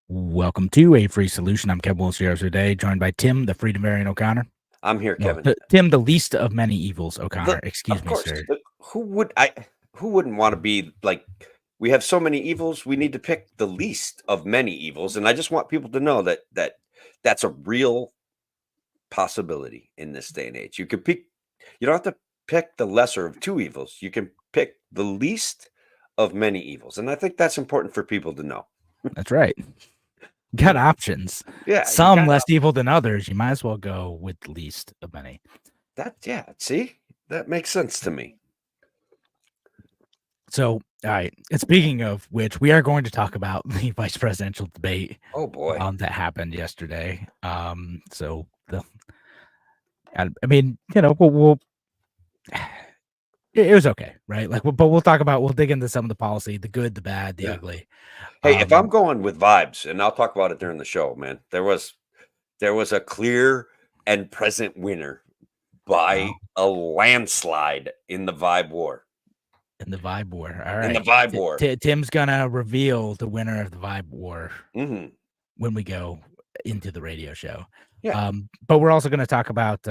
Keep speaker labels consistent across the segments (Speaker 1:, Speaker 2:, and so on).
Speaker 1: Welcome to A Free Solution. I'm Kevin Wilson today, joined by Tim, the Freedom Variant O'Connor.
Speaker 2: I'm here,
Speaker 1: No,
Speaker 2: Kevin.
Speaker 1: Tim, the least of many evils, O'Connor.
Speaker 2: The,
Speaker 1: Excuse
Speaker 2: of
Speaker 1: me,
Speaker 2: course,
Speaker 1: sir.
Speaker 2: who wouldn't want to be like? We have so many evils. We need to pick the least of many evils, and I just want people to know that's a real possibility in this day and age. You can pick. You don't have to pick the lesser of two evils. You can pick the least of many evils, and I think that's important for people to know.
Speaker 1: That's right. Got options.
Speaker 2: Yeah, you
Speaker 1: Some
Speaker 2: got
Speaker 1: less evil than others. You might as well go with the least of many.
Speaker 2: that. Yeah, see, that makes sense to me.
Speaker 1: So, all right. And speaking of which, we are going to talk about the vice presidential debate.
Speaker 2: Oh boy.
Speaker 1: That happened yesterday. I mean, we'll it was okay, right? But we'll dig into some of the policy, the good, the bad, the
Speaker 2: Yeah.
Speaker 1: ugly.
Speaker 2: Hey, if I'm going with vibes, and I'll talk about it during the show, man, there was a clear and present winner by a landslide in the vibe war.
Speaker 1: In the vibe war. All right.
Speaker 2: In the vibe war.
Speaker 1: Tim's gonna reveal the winner of the vibe war
Speaker 2: Mm-hmm.
Speaker 1: when we go into the radio show.
Speaker 2: Yeah.
Speaker 1: But we're also gonna talk about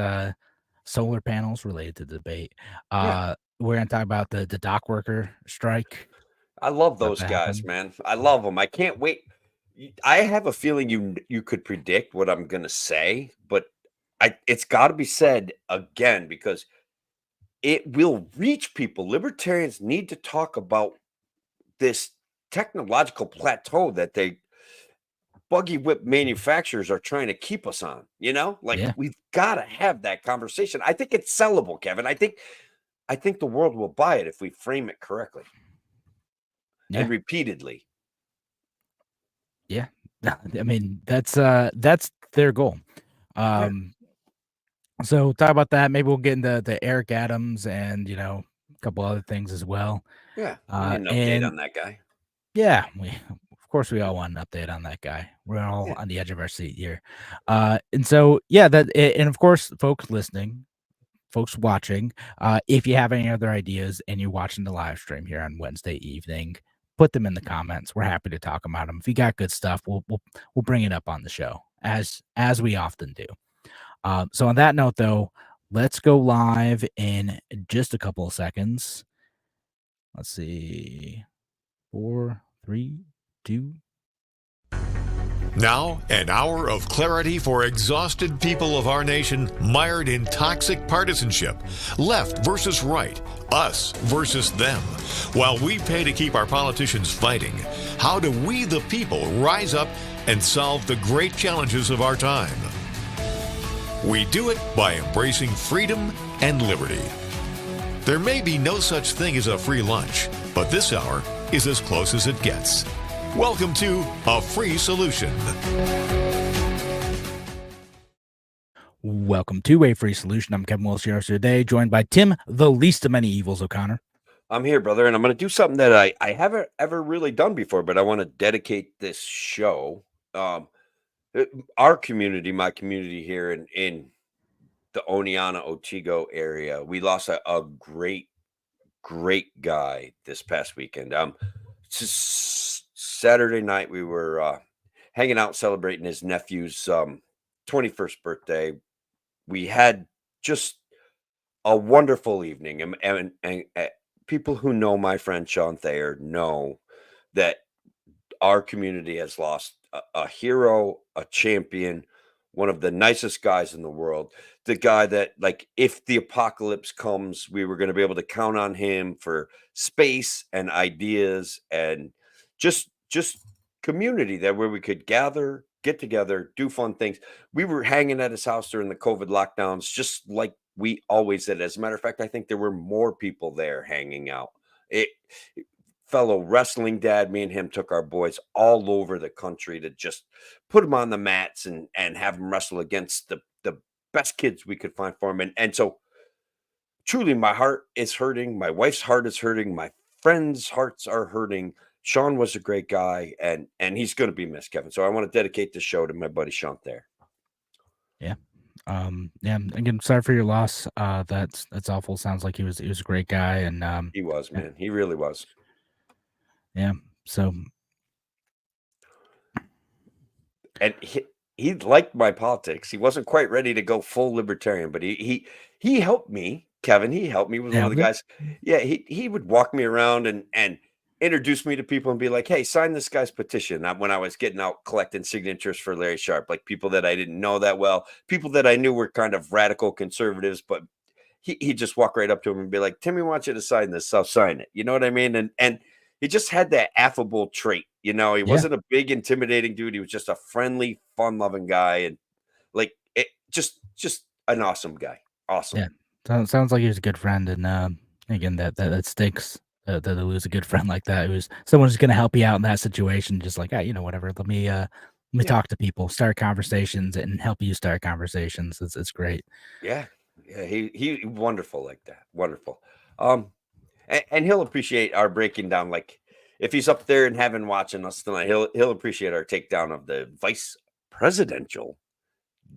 Speaker 1: solar panels related to the debate.
Speaker 2: Yeah.
Speaker 1: We're gonna talk about the dock worker strike.
Speaker 2: I love those
Speaker 1: that
Speaker 2: guys,
Speaker 1: happened.
Speaker 2: man. I love them. I can't wait. I have a feeling you could predict what I'm gonna say, but it's got to be said again because it will reach people. Libertarians need to talk about this technological plateau that they buggy whip manufacturers are trying to keep us on.
Speaker 1: Yeah.
Speaker 2: We've got to have that conversation. I think it's sellable, Kevin. I think the world will buy it if we frame it correctly and repeatedly.
Speaker 1: Yeah. I mean, that's their goal. So talk about that. Maybe we'll get into the Eric Adams and a couple other things as well.
Speaker 2: Yeah, we need an update on that guy.
Speaker 1: Yeah, of course we all want an update on that guy. We're all on the edge of our seat here. And so and of course, folks listening, folks watching, if you have any other ideas and you're watching the live stream here on Wednesday evening, put them in the comments. We're happy to talk about them. If you got good stuff, we'll bring it up on the show as we often do. So on that note, though, let's go live in just a couple of seconds. Let's see. 4, 3, 2.
Speaker 3: Now, an hour of clarity for exhausted people of our nation mired in toxic partisanship. Left versus right, us versus them. While we pay to keep our politicians fighting, how do we, the people, rise up and solve the great challenges of our time? We do it by embracing freedom and liberty. There may be no such thing as a free lunch, but this hour is as close as it gets. Welcome to A Free Solution.
Speaker 1: Welcome to A Free Solution. I'm Kevin Wilson today, joined by Tim, the least of many evils, O'Connor.
Speaker 2: I'm here, brother, and I'm going to do something that I haven't ever really done before, but I want to dedicate this show. Our community, my community here in the Oneonta, Otsego area, we lost a great guy this past weekend. Saturday night we were hanging out celebrating his nephew's 21st birthday. We had just a wonderful evening, and people who know my friend Sean Thayer know that our community has lost a hero, a champion, one of the nicest guys in the world, the guy that, like, if the apocalypse comes, we were going to be able to count on him for space and ideas and just community that where we could gather, get together, do fun things. We were hanging at his house during the COVID lockdowns, just like we always did. As a matter of fact, I think there were more people there hanging out. Fellow wrestling dad, me and him took our boys all over the country to just put them on the mats and have them wrestle against the best kids we could find for them. And so truly my heart is hurting. My wife's heart is hurting. My friends' hearts are hurting. Sean was a great guy and he's going to be missed, Kevin. So I want to dedicate this show to my buddy Sean there.
Speaker 1: Yeah. Again, sorry for your loss. That's awful. Sounds like he was a great guy. And
Speaker 2: he was, man. He really was.
Speaker 1: Yeah. So
Speaker 2: and he liked my politics. He wasn't quite ready to go full libertarian, but he helped me, Kevin. He helped me. Was one of the
Speaker 1: Nailed it.
Speaker 2: guys. Yeah, he would walk me around and introduce me to people and be like, "Hey, sign this guy's petition." When I was getting out collecting signatures for Larry Sharp, like people that I didn't know that well, people that I knew were kind of radical conservatives, but he'd just walk right up to him and be like, "Timmy wants you to sign this. I'll sign it." You know what I mean? And he just had that affable trait. You know, he
Speaker 1: Yeah.
Speaker 2: wasn't a big, intimidating dude. He was just a friendly, fun-loving guy, and like it, just an awesome guy. Awesome.
Speaker 1: Yeah. Sounds like he was a good friend, and again, that stinks to lose a good friend like that. Who's someone who's going to help you out in that situation. Just like, whatever. Let me
Speaker 2: Yeah,
Speaker 1: talk to people, start conversations, and help you start conversations. It's great.
Speaker 2: yeah, yeah. He wonderful like that. Wonderful. And he'll appreciate our breaking down. Like if he's up there in heaven watching us tonight, he'll appreciate our takedown of the vice presidential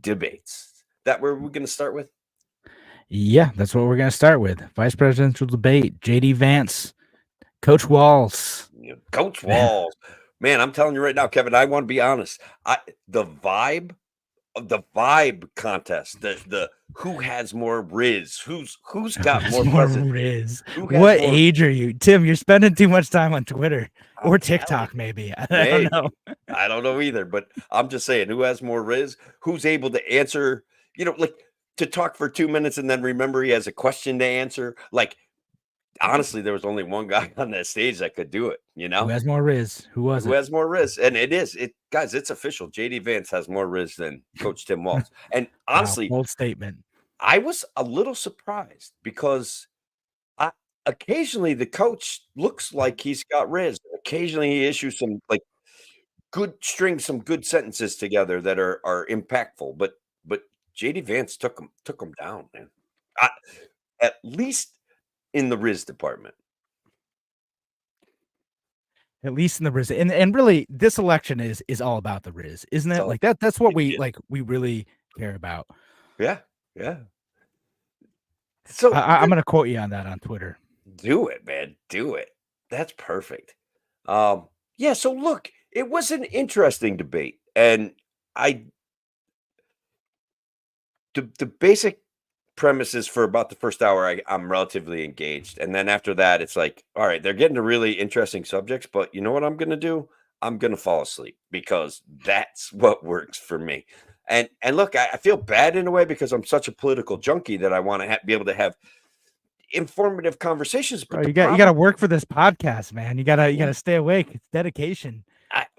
Speaker 2: debates. That where we're going to start with.
Speaker 1: Yeah, that's what we're going to start with. Vice presidential debate. JD Vance, Coach Walls.
Speaker 2: Coach Walls. Man, I'm telling you right now, Kevin, I want to be honest. The vibe of the vibe contest, the who has more Riz, who's got more president,
Speaker 1: Riz.
Speaker 2: who has
Speaker 1: What
Speaker 2: more.
Speaker 1: age are you, Tim? You're spending too much time on Twitter
Speaker 2: I'm
Speaker 1: or
Speaker 2: telling
Speaker 1: TikTok, maybe. I don't know.
Speaker 2: maybe I don't know either, but I'm just saying, who has more Riz? Who's able to answer? Like to talk for 2 minutes and then remember he has a question to answer. Like honestly, there was only one guy on that stage that could do it.
Speaker 1: Who has more Riz? Who was
Speaker 2: Who
Speaker 1: it?
Speaker 2: has more Riz? And guys, it's official. JD Vance has more Riz than Coach Tim Walz. And
Speaker 1: Wow,
Speaker 2: honestly,
Speaker 1: bold statement.
Speaker 2: I was a little surprised because I occasionally the coach looks like he's got Riz. Occasionally he issues some like some good sentences together that are impactful. But JD Vance took him down, man. I, at least in the Riz department.
Speaker 1: At least in the Riz, and really, this election is all about the Riz, isn't it?
Speaker 2: So
Speaker 1: Like that's what
Speaker 2: it is.
Speaker 1: we really care about.
Speaker 2: Yeah, yeah. So
Speaker 1: I'm gonna quote you on that on Twitter.
Speaker 2: do it, man. Do it. That's perfect. Yeah, so look, it was an interesting debate. And I the basic premises for about the first hour, I'm relatively engaged. And then after that, it's like, all right, they're getting to really interesting subjects, but you know what I'm gonna do? I'm gonna fall asleep because that's what works for me. And look, I feel bad in a way because I'm such a political junkie that I want to be able to have informative conversations. But
Speaker 1: Bro,
Speaker 2: the
Speaker 1: you got
Speaker 2: problem,
Speaker 1: to work for this podcast, man. You gotta stay awake. It's dedication.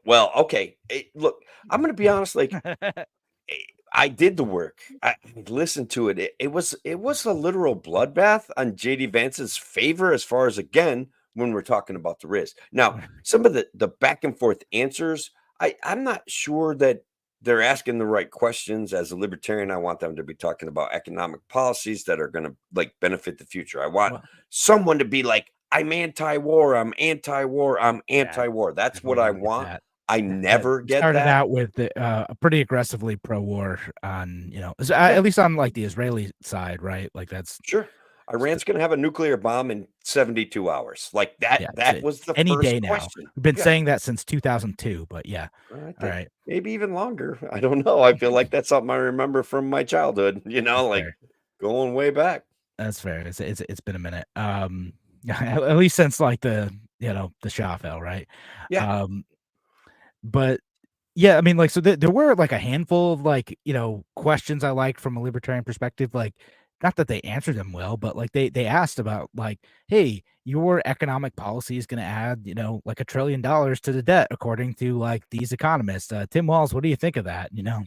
Speaker 2: well, okay. Look, I'm going to be honest. Like, I did the work. I listened to it. It was a literal bloodbath on JD Vance's favor as far as again when we're talking about the Riz. Now, some of the back and forth answers, I'm not sure that they're asking the right questions. As a libertarian, I want them to be talking about economic policies that are going to like benefit the future. I want
Speaker 1: Well,
Speaker 2: someone to be like, I'm anti-war, I'm anti-war, I'm
Speaker 1: yeah,
Speaker 2: anti-war. That's what
Speaker 1: definitely
Speaker 2: I
Speaker 1: don't get
Speaker 2: want.
Speaker 1: that.
Speaker 2: I never
Speaker 1: It
Speaker 2: get
Speaker 1: started
Speaker 2: that.
Speaker 1: out with pretty aggressively pro-war on,
Speaker 2: Yeah.
Speaker 1: at least on like the Israeli side, right? Like that's
Speaker 2: Sure. Iran's gonna have a nuclear bomb in 72 hours. Like that
Speaker 1: yeah,
Speaker 2: that was the
Speaker 1: any
Speaker 2: first
Speaker 1: day now.
Speaker 2: question.
Speaker 1: We've been
Speaker 2: Yeah.
Speaker 1: saying that since 2002, but yeah.
Speaker 2: I
Speaker 1: All
Speaker 2: think
Speaker 1: right,
Speaker 2: maybe even longer. I don't know. I feel like that's something I remember from my childhood,
Speaker 1: that's
Speaker 2: like
Speaker 1: fair.
Speaker 2: going way back.
Speaker 1: That's fair. It's been a minute. At least since like the Shah fell, right?
Speaker 2: Yeah.
Speaker 1: Um, but yeah, I mean, like, so there were like a handful of like, questions I liked from a libertarian perspective. Like, not that they answered them well, but like they asked about like, hey, your economic policy is going to add, like $1 trillion to the debt, according to like these economists. Tim Walz, what do you think of that? And
Speaker 2: Yeah.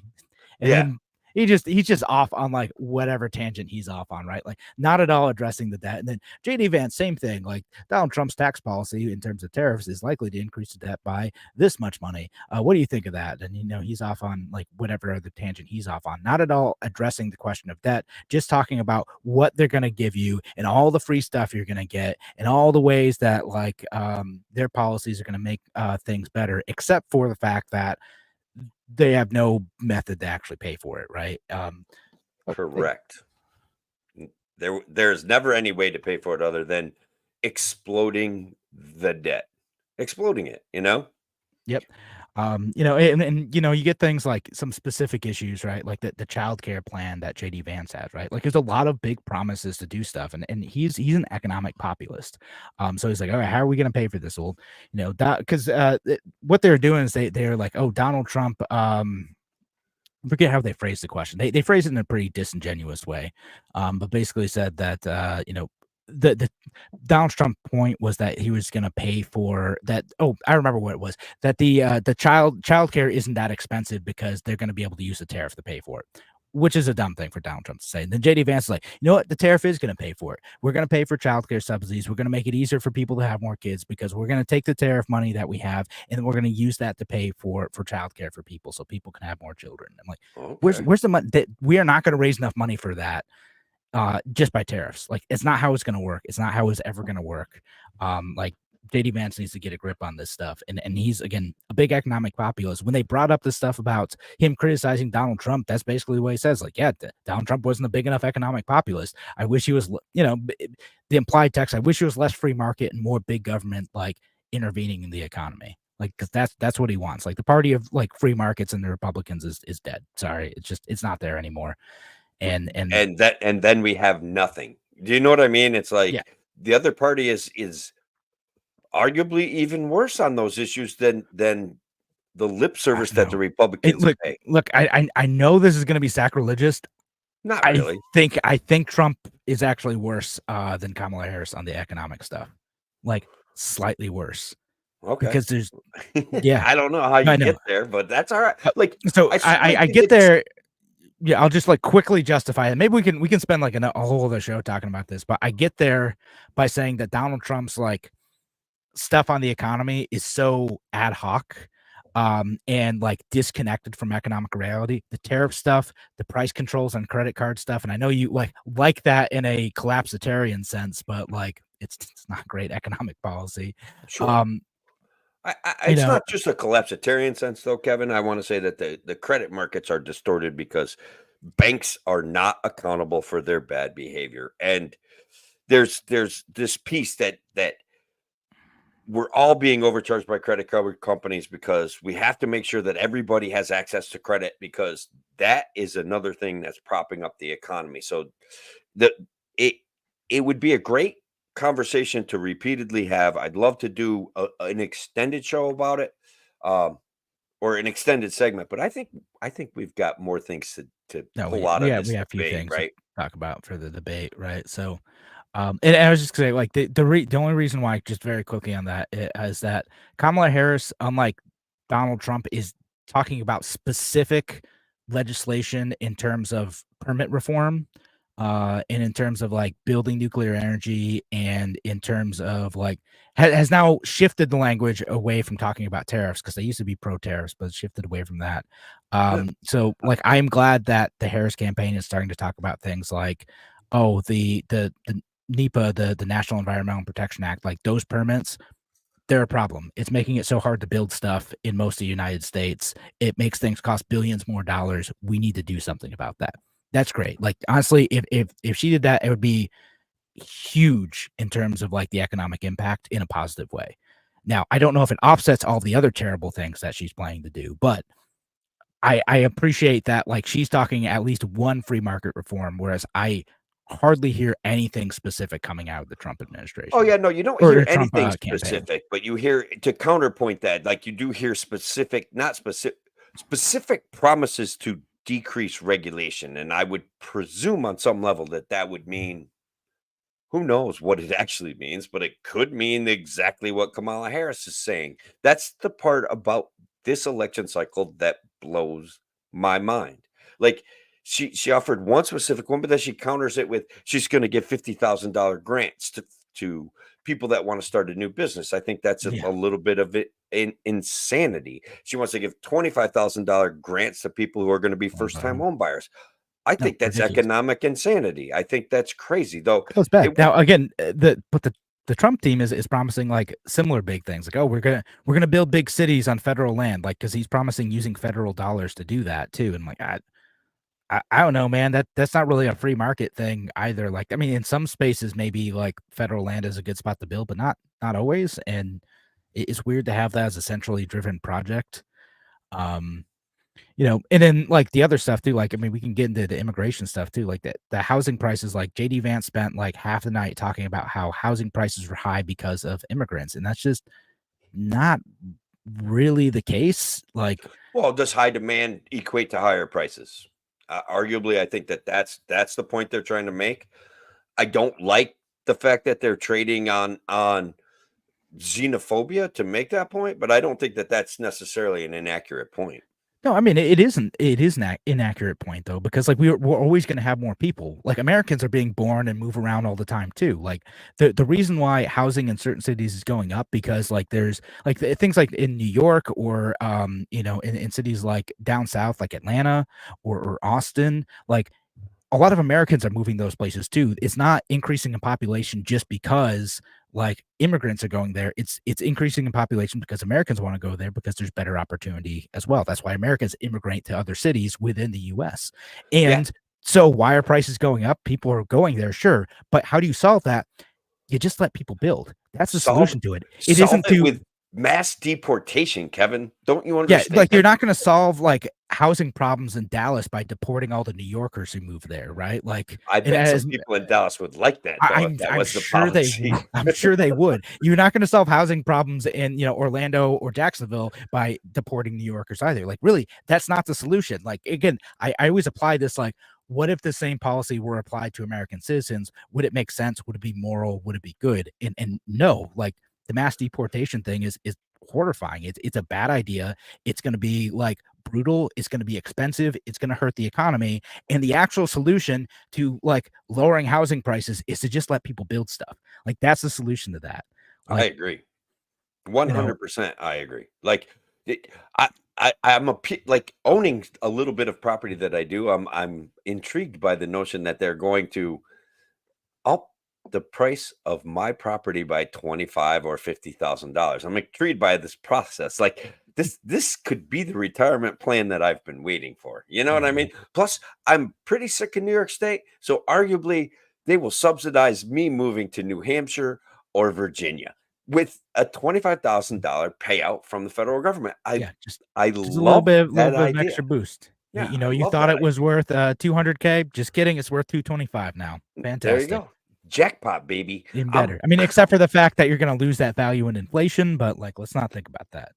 Speaker 1: then he's just off on like whatever tangent he's off on, right? Like not at all addressing the debt. And then JD Vance, same thing. Like Donald Trump's tax policy in terms of tariffs is likely to increase the debt by this much money. What do you think of that? And he's off on like whatever other tangent he's off on. Not at all addressing the question of debt, just talking about what they're gonna give you and all the free stuff you're gonna get and all the ways that like their policies are gonna make things better, except for the fact that they have no method to actually pay for it, right?
Speaker 2: Correct. There's never any way to pay for it other than exploding the debt. Exploding it.
Speaker 1: Yep. You get things like some specific issues, right? Like the child care plan that JD Vance has, right? Like there's a lot of big promises to do stuff, and he's an economic populist. So he's like, all right, how are we going to pay for this? Well, that because what they're doing is they're like, oh, Donald Trump. I forget how they phrased the question. They phrased it in a pretty disingenuous way, but basically said that the Donald Trump point was that he was going to pay for that. Oh, I remember what it was, that the child care isn't that expensive because they're going to be able to use the tariff to pay for it, which is a dumb thing for Donald Trump to say. And then JD Vance is like, you know what? The tariff is going to pay for it. We're going to pay for child care subsidies. We're going to make it easier for people to have more kids because we're going to take the tariff money that we have and then we're going to use that to pay for child care for people so people can have more children. I'm like, where's the money? That we are not going to raise enough money for that just by tariffs. Like, it's not how it's going to work. It's not how it's ever going to work. Like, JD Vance needs to get a grip on this stuff. And he's, again, a big economic populist. When they brought up this stuff about him criticizing Donald Trump, that's basically what he says. Like, yeah, Donald Trump wasn't a big enough economic populist. I wish he was, the implied text, I wish he was less free market and more big government, like, intervening in the economy. Like, because that's what he wants. Like, the party of, like, free markets and the Republicans is dead. Sorry. It's not there anymore. And
Speaker 2: then we have nothing. Do you know what I mean? It's like the other party is arguably even worse on those issues than the lip service that the Republicans pay.
Speaker 1: Look, I know this is going to be sacrilegious.
Speaker 2: Not really.
Speaker 1: I think Trump is actually worse than Kamala Harris on the economic stuff, like slightly worse.
Speaker 2: Okay,
Speaker 1: because there's
Speaker 2: I don't know how you get there, but that's all right. Like,
Speaker 1: so I get there. Yeah, I'll just like quickly justify it. Maybe we can spend like a whole other show talking about this, but I get there by saying that Donald Trump's like stuff on the economy is so ad hoc and like disconnected from economic reality. The tariff stuff, the price controls on credit card stuff, and I know you like that in a collapsitarian sense, but like it's not great economic policy.
Speaker 2: Sure. It's not just a collapsitarian sense, though, Kevin. I want to say that the credit markets are distorted because banks are not accountable for their bad behavior, and there's this piece that we're all being overcharged by credit card companies because we have to make sure that everybody has access to credit, because that is another thing that's propping up the economy. So it would be a great conversation to repeatedly have. I'd love to do an extended show about it, or an extended segment, but I think we've got more things to pull out of this.
Speaker 1: We have a few
Speaker 2: debate,
Speaker 1: things
Speaker 2: right?
Speaker 1: to talk about for the debate, right? So and I was just gonna say, like, the only reason why, just very quickly on that, is that Kamala Harris, unlike Donald Trump, is talking about specific legislation in terms of permit reform, and in terms of like building nuclear energy, and in terms of like has now shifted the language away from talking about tariffs, because they used to be pro tariffs, but shifted away from that. So like I'm glad that the Harris campaign is starting to talk about things like, oh, the NEPA, the National Environmental Protection Act, like those permits, they're a problem. It's making it so hard to build stuff in most of the United States. It makes things cost billions more dollars. We need to do something about that. That's great. Like, honestly, if she did that, it would be huge in terms of like the economic impact in a positive way. Now, I don't know if it offsets all the other terrible things that she's planning to do, but I appreciate that, like, she's talking at least one free market reform, whereas I hardly hear anything specific coming out of the Trump administration.
Speaker 2: Oh yeah, no, you don't hear anything specific, but you hear, to counterpoint that, like, you do hear specific promises to decrease regulation, and I would presume on some level that would mean, who knows what it actually means, but it could mean exactly what Kamala Harris is saying. That's the part about this election cycle that blows my mind. Like, she offered one specific one, but then she counters it with she's going to give $50,000 grants to people that want to start a new business. I think that's a little bit of it in insanity. She wants to give $25,000 grants to people who are going to be first-time home buyers. I think that's ridiculous. Economic insanity. I think that's crazy, though.
Speaker 1: It goes back. Now again, the Trump team is promising like similar big things, like, oh, we're gonna build big cities on federal land, like, because he's promising using federal dollars to do that too. And like, I don't know, man. That's not really a free market thing either. Like, I mean, in some spaces, maybe like federal land is a good spot to build, but not always. And it's weird to have that as a centrally driven project. And then like the other stuff too, like, I mean, we can get into the immigration stuff too, like the housing prices, like JD Vance spent like half the night talking about how housing prices were high because of immigrants. And that's just not really the case. Like,
Speaker 2: Well, does high demand equate to higher prices? Arguably, I think that's the point they're trying to make. I don't like the fact that they're trading on xenophobia to make that point, but I don't think that that's necessarily an inaccurate point.
Speaker 1: no, I mean, it isn't. It is an inaccurate point though, because like we're always going to have more people. Like Americans are being born and move around all the time too. Like the reason why housing in certain cities is going up because like there's like things like in New York or in cities like down south like Atlanta or Austin, like a lot of Americans are moving those places too. It's not increasing in population just because like immigrants are going there. It's increasing in population because Americans want to go there because there's better opportunity as well. That's why Americans immigrate to other cities within the US.
Speaker 2: Yeah,
Speaker 1: And so why are prices going up? People are going there, sure. But how do you solve that? You just let people build. That's the
Speaker 2: solve
Speaker 1: solution to it. It
Speaker 2: solve
Speaker 1: isn't
Speaker 2: it
Speaker 1: to
Speaker 2: with mass deportation, Kevin. Don't you
Speaker 1: yeah,
Speaker 2: understand
Speaker 1: like you're
Speaker 2: that?
Speaker 1: not going to solve like housing problems in Dallas by deporting all the New Yorkers who move there, right? Like
Speaker 2: I
Speaker 1: it
Speaker 2: bet some
Speaker 1: has
Speaker 2: people in Dallas would like that
Speaker 1: I
Speaker 2: though if
Speaker 1: I'm
Speaker 2: that
Speaker 1: I'm
Speaker 2: was the
Speaker 1: sure they
Speaker 2: policy.
Speaker 1: would. I'm sure they would. You're not gonna solve housing problems in, Orlando or Jacksonville by deporting New Yorkers either. Like, really, that's not the solution. Like, again, I always apply this, like, what if the same policy were applied to American citizens? Would it make sense? Would it be moral? Would it be good? And no, like, the mass deportation thing is horrifying. It's a bad idea. It's gonna be, like, brutal. It's gonna be expensive. It's gonna hurt the economy. And the actual solution to like lowering housing prices is to just let people build stuff. Like that's the solution to that.
Speaker 2: I
Speaker 1: Like,
Speaker 2: agree.
Speaker 1: you know,
Speaker 2: 100% I agree. Like it, like owning a little bit of property that I do, I'm intrigued by the notion that they're going to up the price of my property by 25 or $50,000. I'm intrigued by this process. Like this could be the retirement plan that I've been waiting for. You know what I
Speaker 1: mhm,
Speaker 2: mean? Plus, I'm pretty sick of New York State, so arguably they will subsidize me moving to New Hampshire or Virginia with a $25,000 payout from the federal government. I
Speaker 1: yeah, just
Speaker 2: I
Speaker 1: just a little
Speaker 2: love
Speaker 1: bit, little
Speaker 2: that
Speaker 1: bit of
Speaker 2: idea.
Speaker 1: extra boost. You,
Speaker 2: Yeah,
Speaker 1: you
Speaker 2: I
Speaker 1: know, you
Speaker 2: love
Speaker 1: thought
Speaker 2: that
Speaker 1: it was
Speaker 2: idea.
Speaker 1: worth 200K. Just kidding, it's worth 225 now.
Speaker 2: There you
Speaker 1: Fantastic.
Speaker 2: go. Jackpot, baby.
Speaker 1: Even
Speaker 2: I'm
Speaker 1: better. I mean, except for the fact that you're gonna lose that value in inflation, but like let's not think about that.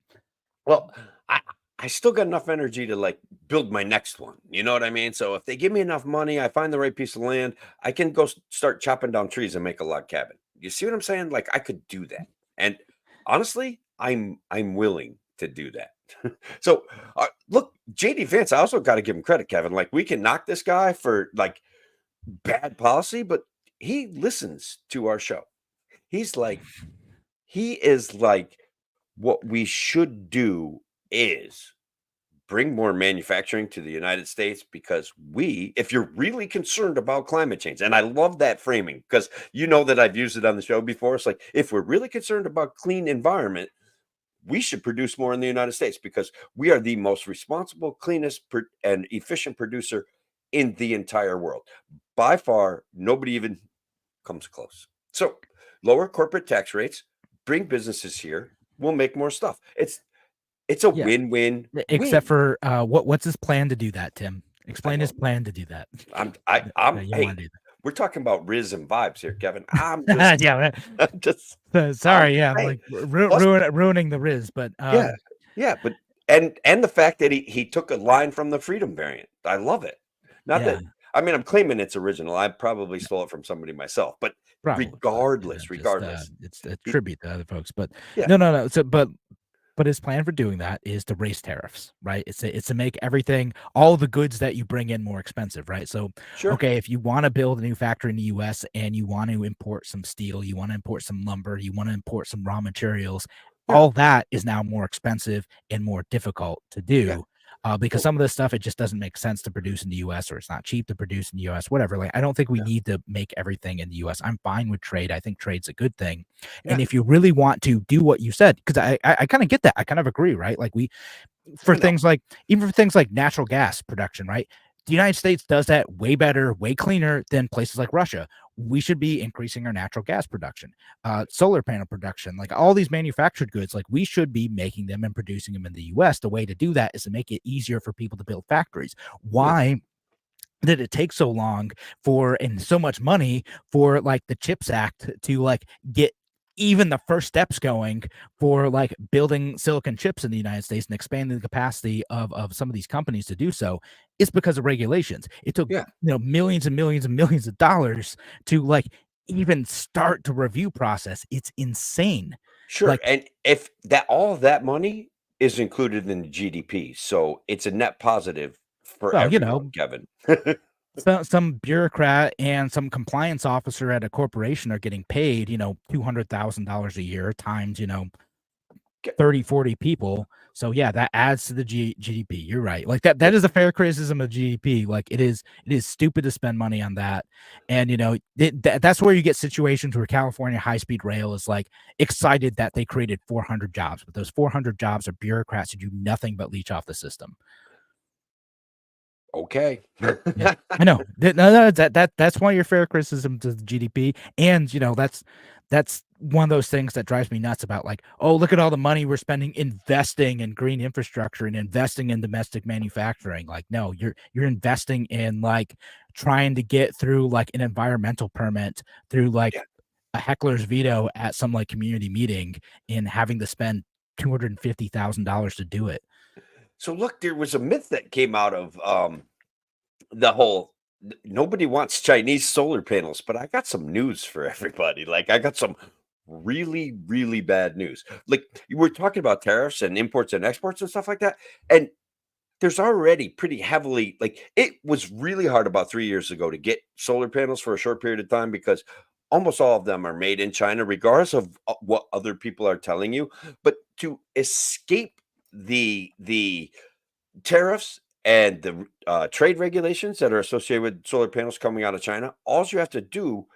Speaker 2: Well, I I still got enough energy to like build my next one. You know what I mean? So if they give me enough money, I find the right piece of land, I can go start chopping down trees and make a log cabin. You see what I'm saying? Like I could do that. And honestly, I'm willing to do that. So look, JD Vance, I also got to give him credit, Kevin. Like we can knock this guy for like bad policy, but he listens to our show. He's like he is like what we should do is bring more manufacturing to the United States because if you're really concerned about climate change, and I love that framing because you know that I've used it on the show before. It's like if we're really concerned about clean environment, we should produce more in the United States because we are the most responsible, cleanest, and efficient producer in the entire world. By far, nobody even comes close. So, lower corporate tax rates, bring businesses here, we'll make more stuff. It's a
Speaker 1: Yeah, except
Speaker 2: win-win-win.
Speaker 1: for what's his plan to do that, Tim?
Speaker 2: I
Speaker 1: Explain his
Speaker 2: don't know.
Speaker 1: plan to do that.
Speaker 2: I'm
Speaker 1: You want
Speaker 2: hey,
Speaker 1: to do
Speaker 2: we're talking about Riz and vibes here, Kevin.
Speaker 1: that. Yeah,
Speaker 2: I'm just I'm
Speaker 1: sorry, yeah, I'm
Speaker 2: saying.
Speaker 1: like
Speaker 2: Plus,
Speaker 1: ruining the Riz, but
Speaker 2: yeah, yeah, but and the fact that he took a line from the Freedom variant. I love it. Not
Speaker 1: yeah,
Speaker 2: that I mean, I'm claiming it's original. I probably stole it from somebody myself, but
Speaker 1: probably, but just
Speaker 2: regardless,
Speaker 1: it's a
Speaker 2: he
Speaker 1: tribute to other folks. But
Speaker 2: yeah,
Speaker 1: no. So, but his plan for doing that is to raise tariffs, right? It's to make everything, all the goods that you bring in more expensive, right? So,
Speaker 2: sure.
Speaker 1: okay, if you want to build a new factory in the US and you want to import some steel, you want to import some lumber, you want to import some raw materials,
Speaker 2: Yeah,
Speaker 1: all that is now more expensive and more difficult to
Speaker 2: yeah.
Speaker 1: do. Because
Speaker 2: Well,
Speaker 1: some of this stuff it just doesn't make sense to produce in the U.S. or it's not cheap to produce in the U.S. Whatever. Like I don't think we
Speaker 2: yeah,
Speaker 1: need to make everything in the U.S. I'm fine with trade. I think trade's a good thing.
Speaker 2: yeah.
Speaker 1: And if you really want to do what you said, because I kind of get that. I kind of agree, right? Like we for
Speaker 2: I know.
Speaker 1: things like even for things like natural gas production, right? the United States does that way better, way cleaner than places like Russia. We should be increasing our natural gas production, solar panel production, like all these manufactured goods. Like we should be making them and producing them in the U.S. The way to do that is to make it easier for people to build factories. Why did it take so long for and so much money for like the CHIPS Act to like get even the first steps going for like building silicon chips in the United States and expanding the capacity of some of these companies to do so? It's because of regulations. It took
Speaker 2: Yeah.
Speaker 1: millions and millions and millions of dollars to like even start the review process. It's insane.
Speaker 2: Sure.
Speaker 1: Like,
Speaker 2: And if that all of that money is included in the GDP, so it's a net positive for
Speaker 1: well,
Speaker 2: everyone, Kevin.
Speaker 1: some bureaucrat and some compliance officer at a corporation are getting paid, $200,000 a year times, 30, 40 people. So yeah, that adds to the GDP. You're right. Like that is a fair criticism of GDP. Like it is stupid to spend money on that. And that's where you get situations where California high-speed rail is like excited that they created 400 jobs, but those 400 jobs are bureaucrats who do nothing but leech off the system.
Speaker 2: Okay.
Speaker 1: Yeah, I know. No, that's one of your fair criticism to the GDP, and that's one of those things that drives me nuts about like, oh, look at all the money we're spending investing in green infrastructure and investing in domestic manufacturing. Like, no, you're investing in like trying to get through like an environmental permit through like
Speaker 2: Yeah.
Speaker 1: a heckler's veto at some like community meeting and having to spend $250,000 to do it.
Speaker 2: So look, there was a myth that came out of the whole nobody wants Chinese solar panels, but I got some news for everybody. Like I got some really, really bad news. Like you were talking about tariffs and imports and exports and stuff like that. And there's already pretty heavily like it was really hard about 3 years ago to get solar panels for a short period of time because almost all of them are made in China, regardless of what other people are telling you. But to escape the tariffs and the trade regulations that are associated with solar panels coming out of China, all you have to do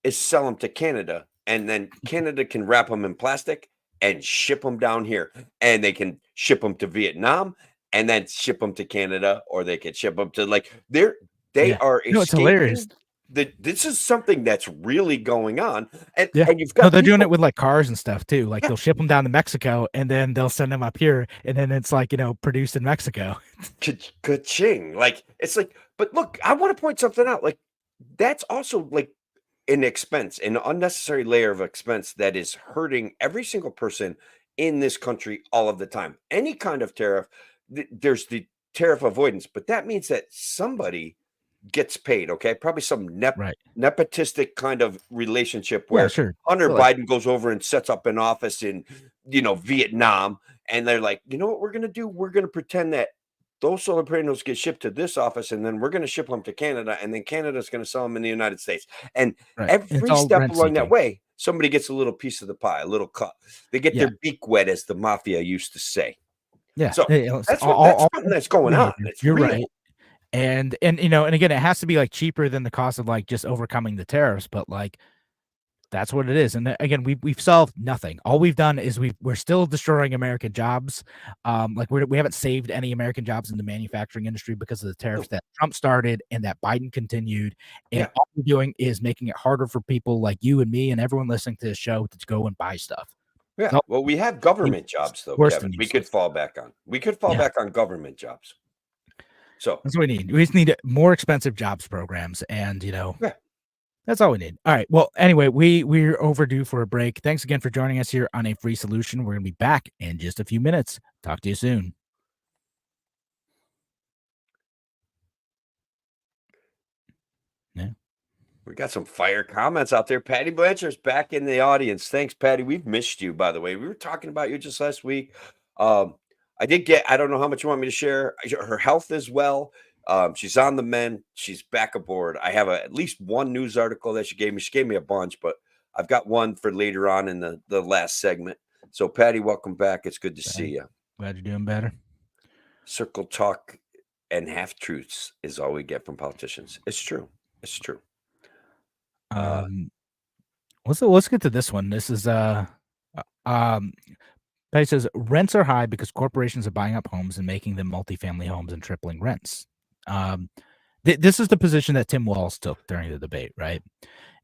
Speaker 2: is sell them to Canada, and then Canada can wrap them in plastic and ship them down here, and they can ship them to Vietnam and then ship them to Canada, or they can ship them to like they
Speaker 1: Yeah.
Speaker 2: are
Speaker 1: It's hilarious.
Speaker 2: escaping. This is something that's really going on, and
Speaker 1: Yeah.
Speaker 2: and you've
Speaker 1: No,
Speaker 2: got
Speaker 1: they're doing it
Speaker 2: people.
Speaker 1: with like cars and stuff too. Like
Speaker 2: Yeah,
Speaker 1: they'll ship them down to Mexico and then they'll send them up here and then it's like, produced in Mexico.
Speaker 2: Ka-ching. Like it's like, but look, I want to point something out. Like that's also like an expense, an unnecessary layer of expense that is hurting every single person in this country all of the time. Any kind of tariff, there's the tariff avoidance, but that means that somebody gets paid. Okay, probably some
Speaker 1: Right.
Speaker 2: nepotistic kind of relationship
Speaker 1: Yeah,
Speaker 2: where
Speaker 1: sure.
Speaker 2: Hunter
Speaker 1: But like,
Speaker 2: Biden goes over and sets up an office in Vietnam, and they're like, you know what we're gonna do? We're gonna pretend that those solar panels get shipped to this office, and then we're going to ship them to Canada, and then Canada's going to sell them in the United States. And
Speaker 1: right. It's
Speaker 2: every
Speaker 1: all
Speaker 2: step
Speaker 1: rent
Speaker 2: along that
Speaker 1: seeking.
Speaker 2: way, somebody gets a little piece of the pie, a little cut. They get
Speaker 1: Yeah.
Speaker 2: their beak wet, as the mafia used to say.
Speaker 1: Yeah.
Speaker 2: So
Speaker 1: It's
Speaker 2: that's
Speaker 1: all
Speaker 2: something that's going on.
Speaker 1: behavior.
Speaker 2: It's
Speaker 1: You're
Speaker 2: real.
Speaker 1: right. And and again, it has to be like cheaper than the cost of like just overcoming the tariffs, but like that's what it is. And again, we've solved nothing. All we've done is we're still destroying American jobs. Like we haven't saved any American jobs in the manufacturing industry because of the tariffs
Speaker 2: No.
Speaker 1: that Trump started and that Biden continued. And
Speaker 2: Yeah.
Speaker 1: all we're doing is making it harder for people like you and me and everyone listening to this show to go and buy stuff.
Speaker 2: Yeah.
Speaker 1: So
Speaker 2: Well, we have government jobs, though,
Speaker 1: worse
Speaker 2: Kevin.
Speaker 1: than
Speaker 2: We could
Speaker 1: useless.
Speaker 2: fall back on. We could fall
Speaker 1: Yeah.
Speaker 2: back on government jobs. So
Speaker 1: That's what we need. We just need more expensive jobs programs, and
Speaker 2: yeah.
Speaker 1: that's all we need. All right. Well, anyway, we're overdue for a break. Thanks again for joining us here on A Free Solution. We're gonna be back in just a few minutes. Talk to you soon. Yeah.
Speaker 2: We got some fire comments out there. Patty Blanchard's back in the audience. Thanks, Patty. We've missed you, by the way. We were talking about you just last week. I did get, I don't know how much you want me to share. Her health as well. She's on the mend. She's back aboard. I have at least one news article that she gave me. She gave me a bunch, but I've got one for later on in the last segment. So, Patty, welcome back. It's good to see you.
Speaker 1: Glad you're doing better.
Speaker 2: Circle talk and half truths is all we get from politicians. It's true. It's true.
Speaker 1: Let's get to this one. This is Patty says rents are high because corporations are buying up homes and making them multifamily homes and tripling rents. This is the position that Tim Walz took during the debate, right?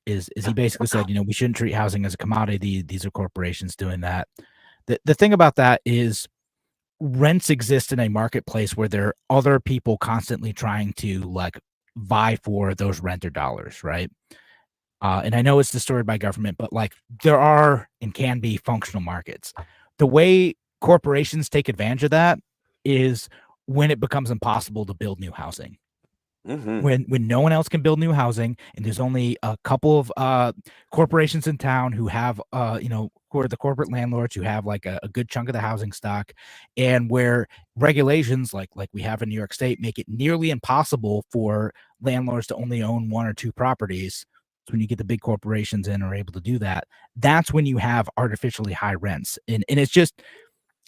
Speaker 1: Is he basically said, we shouldn't treat housing as a commodity. These are corporations doing that. The thing about that is rents exist in a marketplace where there are other people constantly trying to like vie for those renter dollars, right? And I know it's distorted by government, but like there are and can be functional markets. The way corporations take advantage of that is when it becomes impossible to build new housing.
Speaker 2: Hmm.
Speaker 1: When no one else can build new housing and there's only a couple of corporations in town who have who are the corporate landlords who have like a good chunk of the housing stock, and where regulations like we have in New York State make it nearly impossible for landlords to only own one or two properties. So when you get the big corporations in are able to do that, that's when you have artificially high rents. And it's just,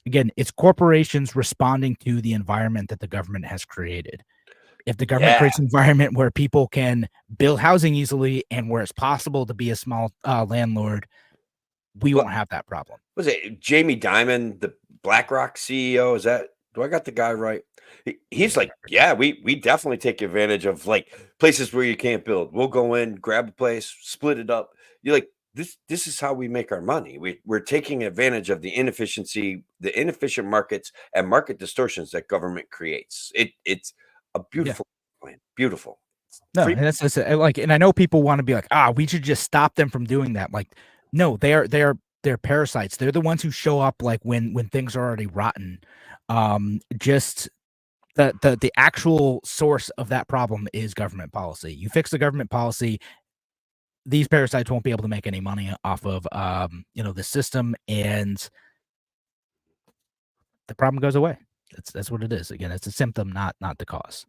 Speaker 1: again, it's corporations responding to the environment that the government has created. If the government
Speaker 2: Yeah.
Speaker 1: creates an environment where people can build housing easily and where it's possible to be a small landlord, we
Speaker 2: Well,
Speaker 1: won't have that problem.
Speaker 2: was it Jamie Dimon, the BlackRock CEO? Is that, do I got the guy right? He's like, yeah, we definitely take advantage of like places where you can't build. We'll go in, grab a place, split it up. You're like, this is how we make our money. We're taking advantage of the inefficiency, the inefficient markets and market distortions that government creates. It's a
Speaker 1: Yeah.
Speaker 2: beautiful plan. Beautiful.
Speaker 1: No,
Speaker 2: Free.
Speaker 1: and that's like, and I know people want to be like, we should just stop them from doing that. Like, no, they're parasites. They're the ones who show up like when things are already rotten. Just the actual source of that problem is government policy. You fix the government policy, these parasites won't be able to make any money off of the system, and the problem goes away. That's what it is. Again, it's a symptom, not the cause.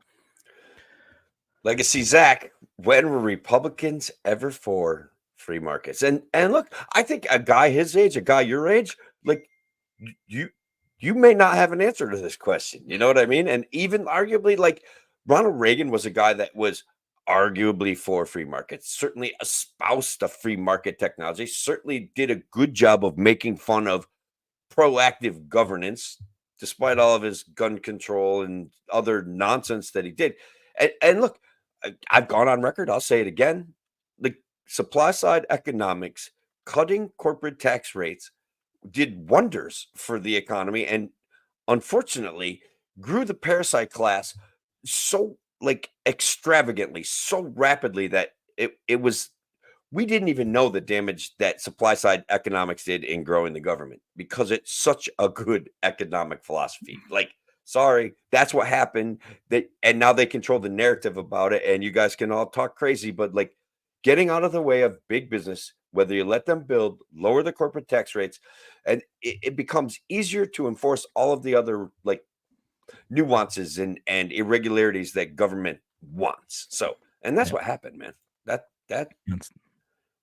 Speaker 2: Legacy Zach, when were Republicans ever for free markets? And look, I think a guy his age, a guy your age, like you you may not have an answer to this question. You know what I mean? And even arguably, like Ronald Reagan was a guy that was arguably for free markets, certainly espoused a free market technology, certainly did a good job of making fun of proactive governance, despite all of his gun control and other nonsense that he did. And look, I've gone on record. I'll say it again. The supply side economics, cutting corporate tax rates, did wonders for the economy, and unfortunately, grew the parasite class so like extravagantly, so rapidly that it was we didn't even know the damage that supply side economics did in growing the government because it's such a good economic philosophy. Like, sorry, that's what happened. And now they control the narrative about it, and you guys can all talk crazy, but like getting out of the way of big business, whether you let them build, lower the corporate tax rates, and it becomes easier to enforce all of the other like nuances and irregularities that government wants. So, and that's
Speaker 1: Yeah.
Speaker 2: what happened, man. That
Speaker 1: It's-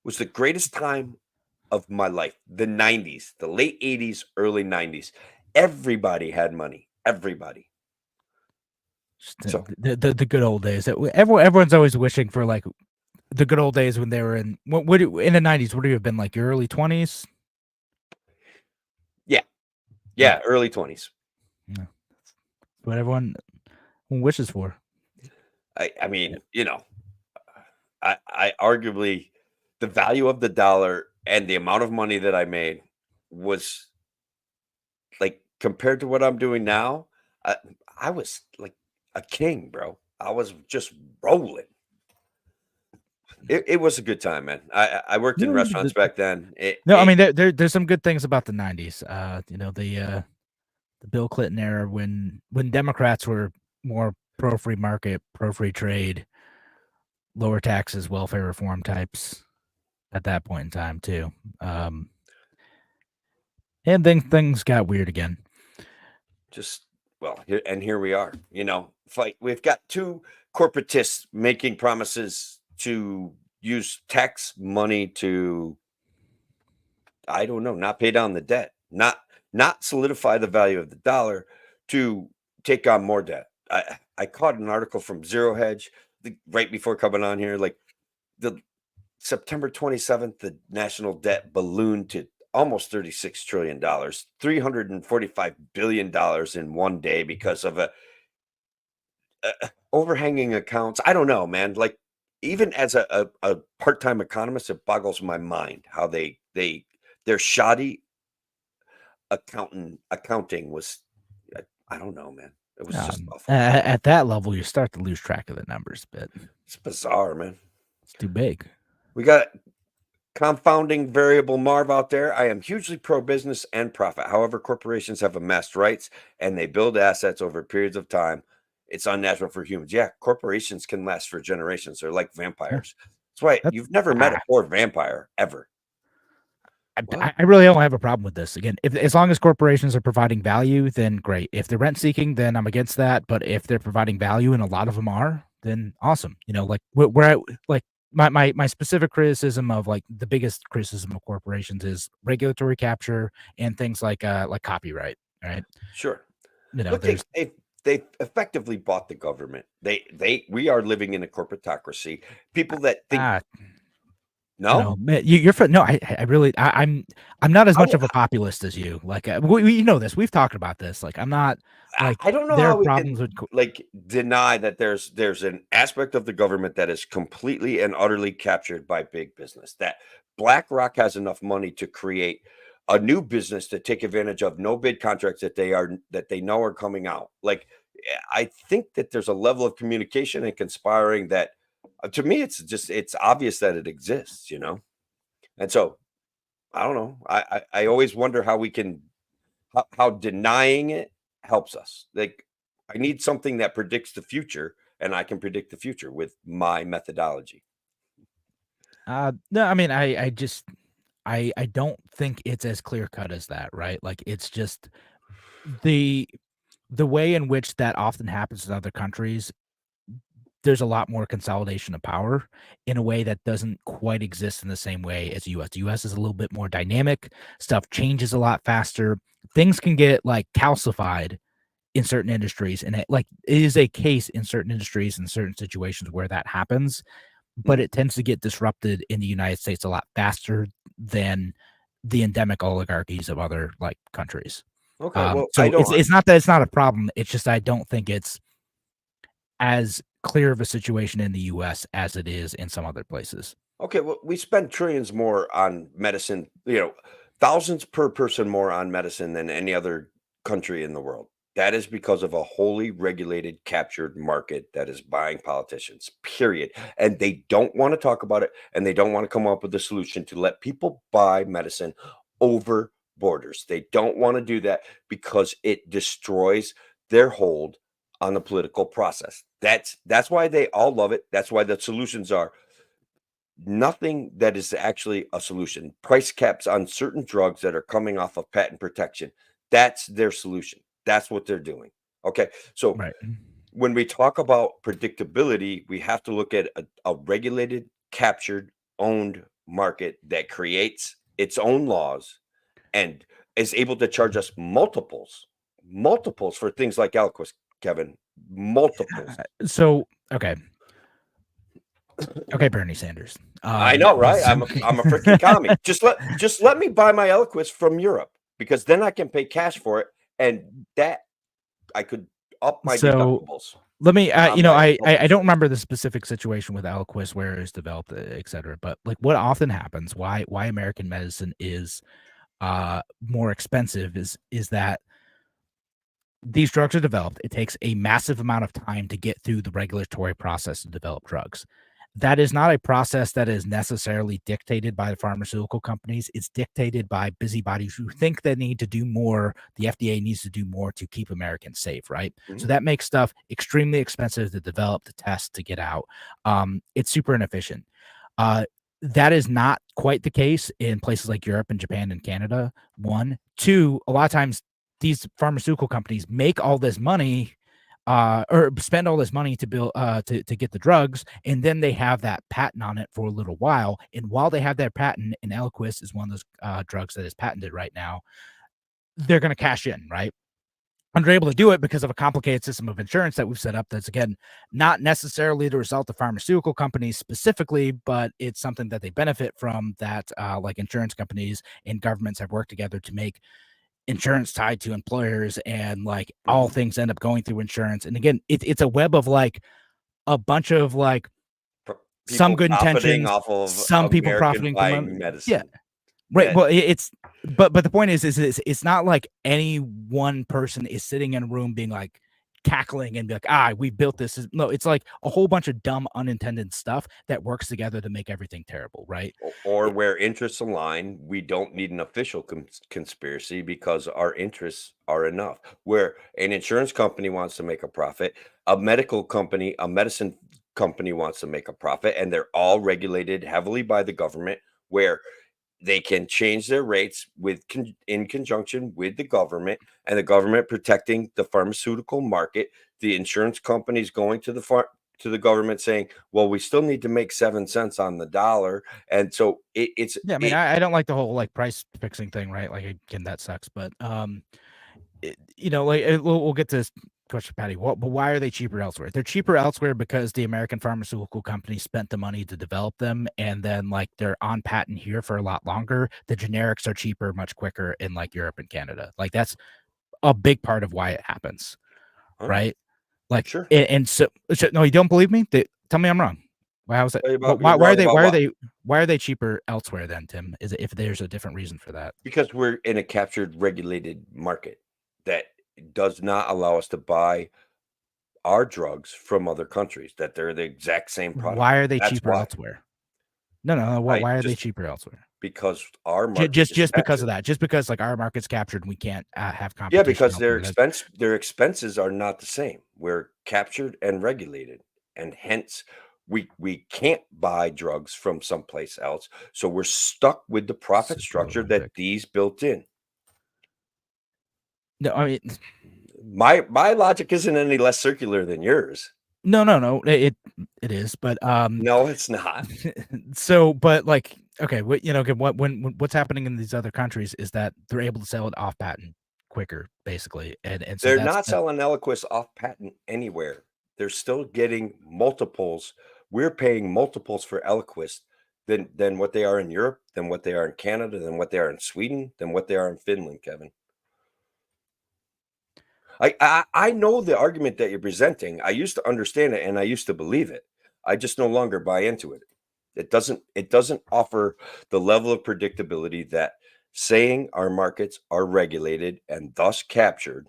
Speaker 2: was the greatest time of my life. The 90s, the late 80s, early 90s. Everybody had money. Everybody.
Speaker 1: Just
Speaker 2: So,
Speaker 1: the good old days. Everyone's always wishing for like the good old days when they were in in the 90s. Would you have been like your early 20s?
Speaker 2: yeah. Yeah, early 20s.
Speaker 1: Yeah. What everyone wishes for.
Speaker 2: I mean, you know, I arguably the value of the dollar and the amount of money that I made was like compared to what I'm doing now, I, I was like a king, bro. I was just rolling. It was a good time, man. I worked in
Speaker 1: No,
Speaker 2: restaurants back then.
Speaker 1: I mean there's some good things about the 90s. The Bill Clinton era when Democrats were more pro free market, pro free trade, lower taxes, welfare reform types at that point in time too. And then things got weird again.
Speaker 2: just well, here we are. You know, fight. We've got two corporatists making promises to use tax money to, I don't know, not pay down the debt, not solidify the value of the dollar, to take on more debt. I caught an article from Zero Hedge right before coming on here, like the September 27th, the national debt ballooned to almost $36 trillion, $345 billion in one day because of overhanging accounts. I don't know, man. Like even as a part-time economist, it boggles my mind how their shoddy accounting was. I don't know, man. It was just awful.
Speaker 1: At that level, you start to lose track of the numbers a bit.
Speaker 2: It's bizarre, man.
Speaker 1: It's too big.
Speaker 2: We got confounding variable Marv out there. I am hugely pro-business and profit. However, corporations have amassed rights and they build assets over periods of time. It's unnatural for humans. Yeah, corporations can last for generations. They're like vampires. That's why you've never met a poor vampire ever.
Speaker 1: I really don't have a problem with this. Again, as long as corporations are providing value, then great. If they're rent seeking, then I'm against that. But if they're providing value, and a lot of them are, then awesome. Like where I like my specific criticism of like the biggest criticism of corporations is regulatory capture and things like copyright. Right?
Speaker 2: Sure.
Speaker 1: Look,
Speaker 2: they effectively bought the government. We are living in a corporatocracy. People that think. No,
Speaker 1: you're no. I'm not as much of a populist as you. Like we know this. We've talked about this. Like I'm not. Like
Speaker 2: I don't know
Speaker 1: there
Speaker 2: how
Speaker 1: are
Speaker 2: we
Speaker 1: problems
Speaker 2: can
Speaker 1: with
Speaker 2: deny that there's an aspect of the government that is completely and utterly captured by big business. That BlackRock has enough money to create a new business to take advantage of no bid contracts that they know are coming out. Like I think that there's a level of communication and conspiring that. To me, it's obvious that it exists, and so I don't know. I always wonder how we can how denying it helps us. Like I need something that predicts the future, and I can predict the future with my methodology.
Speaker 1: No, I mean I don't think it's as clear cut as that, right? Like it's just the way in which that often happens in other countries. There's a lot more consolidation of power in a way that doesn't quite exist in the same way as US. The US is a little bit more dynamic. Stuff changes a lot faster. Things can get like calcified in certain industries, and it is a case in certain industries in certain situations where that happens, but it tends to get disrupted in the United States a lot faster than the endemic oligarchies of other like countries.
Speaker 2: Okay, well,
Speaker 1: so it's not that it's not a problem. It's just I don't think it's as clear of a situation in the US as it is in some other places.
Speaker 2: Okay, well, we spend trillions more on medicine, thousands per person more on medicine than any other country in the world. That is because of a wholly regulated, captured market that is buying politicians, period. And they don't want to talk about it, and they don't want to come up with a solution to let people buy medicine over borders. They don't want to do that because it destroys their hold on the political process. That's why they all love it. That's why the solutions are nothing that is actually a solution. Price caps on certain drugs that are coming off of patent protection. That's their solution. That's what they're doing. Okay. So when we talk about predictability, we have to look at a regulated, captured, owned market that creates its own laws and is able to charge us multiples for things like Aliquis, Kevin. Multiples.
Speaker 1: So, okay, Bernie Sanders.
Speaker 2: I know, right? I'm a freaking commie. Just let me buy my Eliquis from Europe, because then I can pay cash for it, and that I could up my deductibles.
Speaker 1: Let me, I don't remember the specific situation with Eliquis, where it's developed, etc. But like, what often happens, why American medicine is more expensive is that these drugs are developed. It takes a massive amount of time to get through the regulatory process to develop drugs. That is not a process that is necessarily dictated by the pharmaceutical companies. It's dictated by busybodies who think they need to do more. The FDA needs to do more to keep Americans safe, right? So that makes stuff extremely expensive to develop, to test, to get out. It's super inefficient. That is not quite the case in places like Europe and Japan and Canada. 1, 2, a lot of times these pharmaceutical companies make all this money or spend all this money to build to get the drugs, and then they have that patent on it for a little while. And while they have that patent, and Eliquis is one of those drugs that is patented right now, they're going to cash in, right? And they're able to do it because of a complicated system of insurance that we've set up that's, again, not necessarily the result of pharmaceutical companies specifically, but it's something that they benefit from, that like insurance companies and governments have worked together to make insurance tied to employers, and like all things end up going through insurance. And again, it's a web of like a bunch of like some
Speaker 2: People
Speaker 1: good
Speaker 2: profiting
Speaker 1: intentions,
Speaker 2: off of
Speaker 1: some people
Speaker 2: American
Speaker 1: profiting from
Speaker 2: buying
Speaker 1: yeah,
Speaker 2: medicine.
Speaker 1: right.
Speaker 2: That
Speaker 1: Well, it's but the point is it's not like any one person is sitting in a room being like cackling and be like, we built this. No, it's like a whole bunch of dumb unintended stuff that works together to make everything terrible, right?
Speaker 2: or
Speaker 1: It-
Speaker 2: where interests align, we don't need an official conspiracy because our interests are enough. Where an insurance company wants to make a profit, a medical company, a medicine company wants to make a profit, and they're all regulated heavily by the government, where they can change their rates in conjunction with the government, and the government protecting the pharmaceutical market. The insurance companies going to the government saying, well, we still need to make 7 cents on the dollar. And so
Speaker 1: yeah, I mean, I don't like the whole like price fixing thing, right? Like again, that sucks. But like we'll get to this question, Patty. But why are they cheaper elsewhere? They're cheaper elsewhere because the American pharmaceutical companies spent the money to develop them, and then like they're on patent here for a lot longer. The generics are cheaper, much quicker in like Europe and Canada. Like that's a big part of why it happens, right? Like,
Speaker 2: sure.
Speaker 1: and so no, you don't believe me? Tell me I'm wrong. Why was it?
Speaker 2: You're wrong about what?
Speaker 1: Why are they cheaper elsewhere then, Tim? Is it if there's a different reason for that?
Speaker 2: Because we're in a captured, regulated market that does not allow us to buy our drugs from other countries, that they're the exact same product.
Speaker 1: Why are they
Speaker 2: That's
Speaker 1: cheaper
Speaker 2: why.
Speaker 1: elsewhere? No. Why are they cheaper elsewhere?
Speaker 2: Because our market
Speaker 1: Just because of that. Just because like our market's captured and we can't have competition.
Speaker 2: Yeah, because
Speaker 1: elsewhere.
Speaker 2: their expenses are not the same. We're captured and regulated, and hence we can't buy drugs from someplace else. So we're stuck with the profit structure that these built in.
Speaker 1: No, I mean
Speaker 2: my logic isn't any less circular than yours.
Speaker 1: No. It is, but
Speaker 2: no, it's not.
Speaker 1: So, but like, okay, what's happening in these other countries is that they're able to sell it off patent quicker, basically, and so
Speaker 2: they're not selling Eliquis off patent anywhere. They're still getting multiples. We're paying multiples for Eliquis than what they are in Europe, than what they are in Canada, than what they are in Sweden, than what they are in Finland, Kevin. I know the argument that you're presenting. I used to understand it and I used to believe it. I just no longer buy into it. It doesn't offer the level of predictability that saying our markets are regulated and thus captured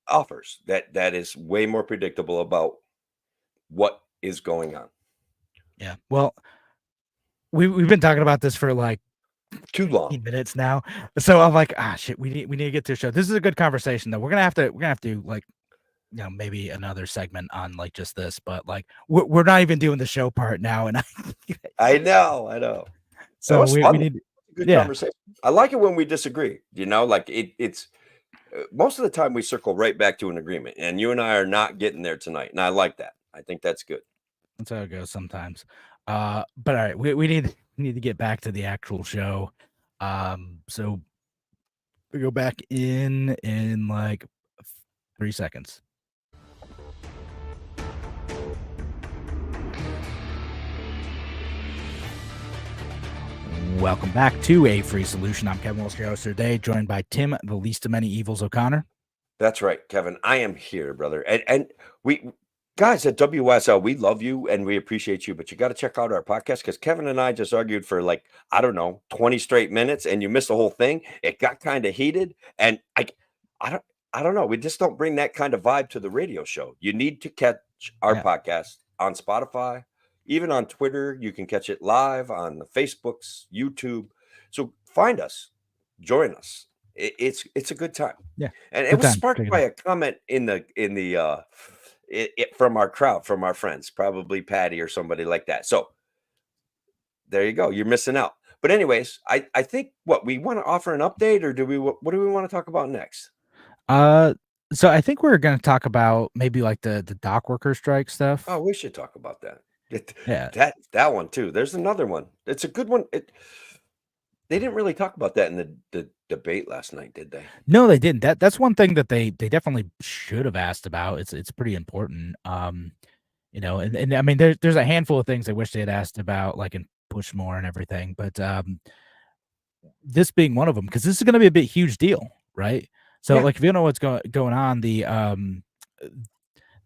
Speaker 2: offers. That is way more predictable about what is going on.
Speaker 1: Yeah. Well, we've been talking about this for like
Speaker 2: too long
Speaker 1: minutes now. So I'm like, shit, we need to get to a show. This is a good conversation though. We're gonna have to like, maybe another segment on like just this, but like we're not even doing the show part now. And
Speaker 2: I know.
Speaker 1: So we need
Speaker 2: good conversation. I like it when we disagree, like it's most of the time we circle right back to an agreement, and you and I are not getting there tonight. And I like that. I think that's good.
Speaker 1: That's how it goes sometimes. But all right, we need to get back to the actual show. So we go back in like 3 seconds. Welcome back to A Free Solution. I'm Kevin Wilson, your host today, joined by Tim, the least of many evils, O'Connor.
Speaker 2: That's right, Kevin. I am here, brother. And we guys at WSL, we love you and we appreciate you, but you got to check out our podcast because Kevin and I just argued for like, I don't know, 20 straight minutes and you missed the whole thing. It got kind of heated. And I don't know. We just don't bring that kind of vibe to the radio show. You need to catch our podcast on Spotify, even on Twitter. You can catch it live on the Facebooks, YouTube. So find us, join us. It's a good time.
Speaker 1: Yeah.
Speaker 2: And it was sparked by a comment in the from our crowd, from our friends, probably Patty or somebody like that. So there you go. You're missing out. But anyways, I think what we want to offer an update, or what do we want to talk about next?
Speaker 1: So I think we're going to talk about maybe like the dock worker strike stuff.
Speaker 2: Oh, we should talk about that.
Speaker 1: Yeah,
Speaker 2: that one too. There's another one. It's a good one. They didn't really talk about that in the debate last night, did they?
Speaker 1: No, they didn't. That's one thing that they definitely should have asked about. It's pretty important. And I mean there's a handful of things I wish they had asked about, like, and push more and everything. But this being one of them, because this is going to be a big, huge deal, right? So,
Speaker 2: Yeah,
Speaker 1: like, if you know what's going on,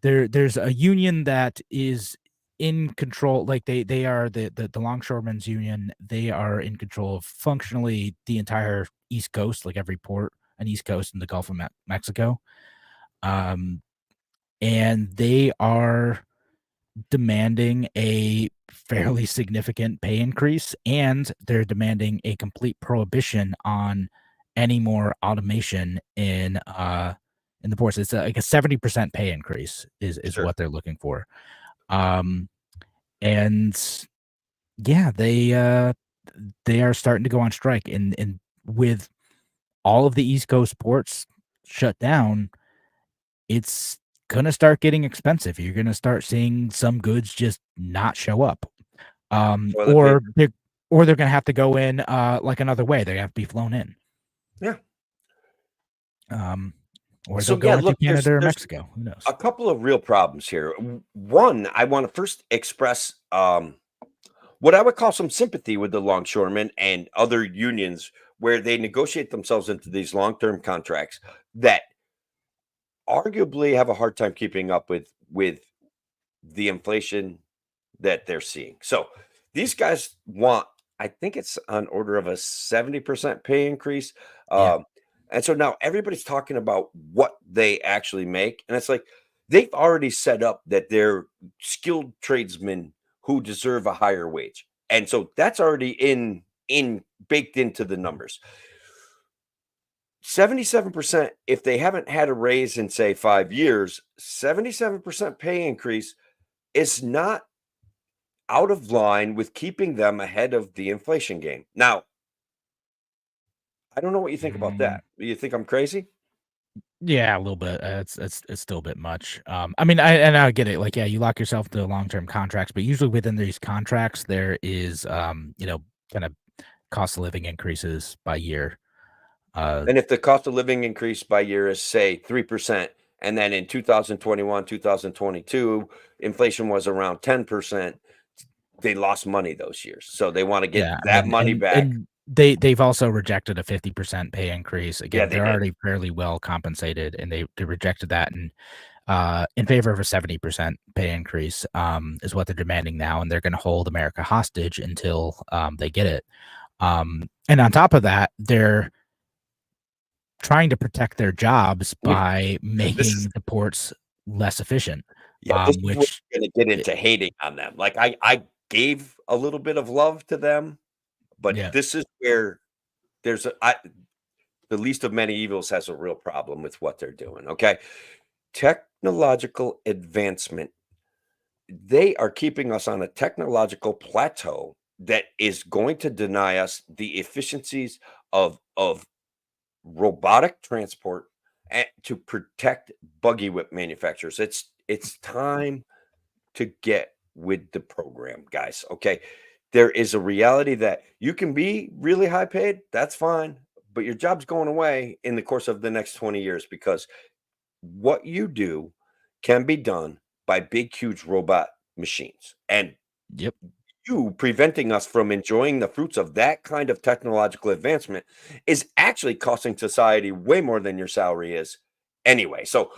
Speaker 1: there's a union that is in control. Like, they are the longshoremen's union. They are in control of functionally the entire East Coast, like every port and East Coast in the Gulf of Mexico. Um, and they are demanding a fairly significant pay increase, and they're demanding a complete prohibition on any more automation in the ports. It's like a 70% pay increase is
Speaker 2: sure.
Speaker 1: what they're looking for. Um, and yeah, they are starting to go on strike, and with all of the East Coast ports shut down, it's gonna start getting expensive. You're gonna start seeing some goods just not show up.
Speaker 2: Toilet
Speaker 1: Or
Speaker 2: paper.
Speaker 1: they're gonna have to go in, like, another way. They have to be flown in.
Speaker 2: Yeah.
Speaker 1: Um, or they'll
Speaker 2: So yeah,
Speaker 1: go into
Speaker 2: look,
Speaker 1: Canada or
Speaker 2: there's
Speaker 1: Mexico. Who knows?
Speaker 2: a couple of real problems here. One, I want to first express what I would call some sympathy with the longshoremen and other unions where they negotiate themselves into these long-term contracts that arguably have a hard time keeping up with the inflation that they're seeing. So these guys want, I think it's on order of a 70% pay increase.
Speaker 1: Yeah.
Speaker 2: Um, and so now everybody's talking about what they actually make. And it's like they've already set up that they're skilled tradesmen who deserve a higher wage. And so that's already in baked into the numbers. 77%, if they haven't had a raise in say 5 years, 77% pay increase is not out of line with keeping them ahead of the inflation game. Now, I don't know what you think about
Speaker 1: Mm,
Speaker 2: that. Do you think I'm crazy?
Speaker 1: yeah, a little bit. It's still a bit much. I mean, I get it. Like, yeah, you lock yourself into long-term contracts, but usually within these contracts, there is, kind of cost of living increases by year. Uh,
Speaker 2: And if the cost of living increase by year is say 3%, and then in 2021, 2022, inflation was around 10%, they lost money those years. So they want to get
Speaker 1: Yeah, I
Speaker 2: that
Speaker 1: mean,
Speaker 2: money
Speaker 1: and
Speaker 2: back.
Speaker 1: and they've also rejected a 50% pay increase.
Speaker 2: Yeah,
Speaker 1: Again,
Speaker 2: they
Speaker 1: they're
Speaker 2: did.
Speaker 1: already fairly well compensated, and they rejected that and in favor of a 70% pay increase, is what they're demanding now, and they're gonna hold America hostage until, they get it. And on top of that, they're trying to protect their jobs by
Speaker 2: This is
Speaker 1: making the ports less efficient,
Speaker 2: Yeah, this is where
Speaker 1: which
Speaker 2: we're gonna get
Speaker 1: I
Speaker 2: into hating on them. Like, I gave a little bit of love to them, but
Speaker 1: yeah,
Speaker 2: this is where there's the least of many evils has a real problem with what they're doing, okay? Technological advancement, they are keeping us on a technological plateau that is going to deny us the efficiencies of robotic transport and to protect buggy whip manufacturers. It's time to get with the program, guys. Okay. There is a reality that you can be really high paid, that's fine, but your job's going away in the course of the next 20 years because what you do can be done by big, huge robot machines. And
Speaker 1: yep,
Speaker 2: you preventing us from enjoying the fruits of that kind of technological advancement is actually costing society way more than your salary is anyway. So,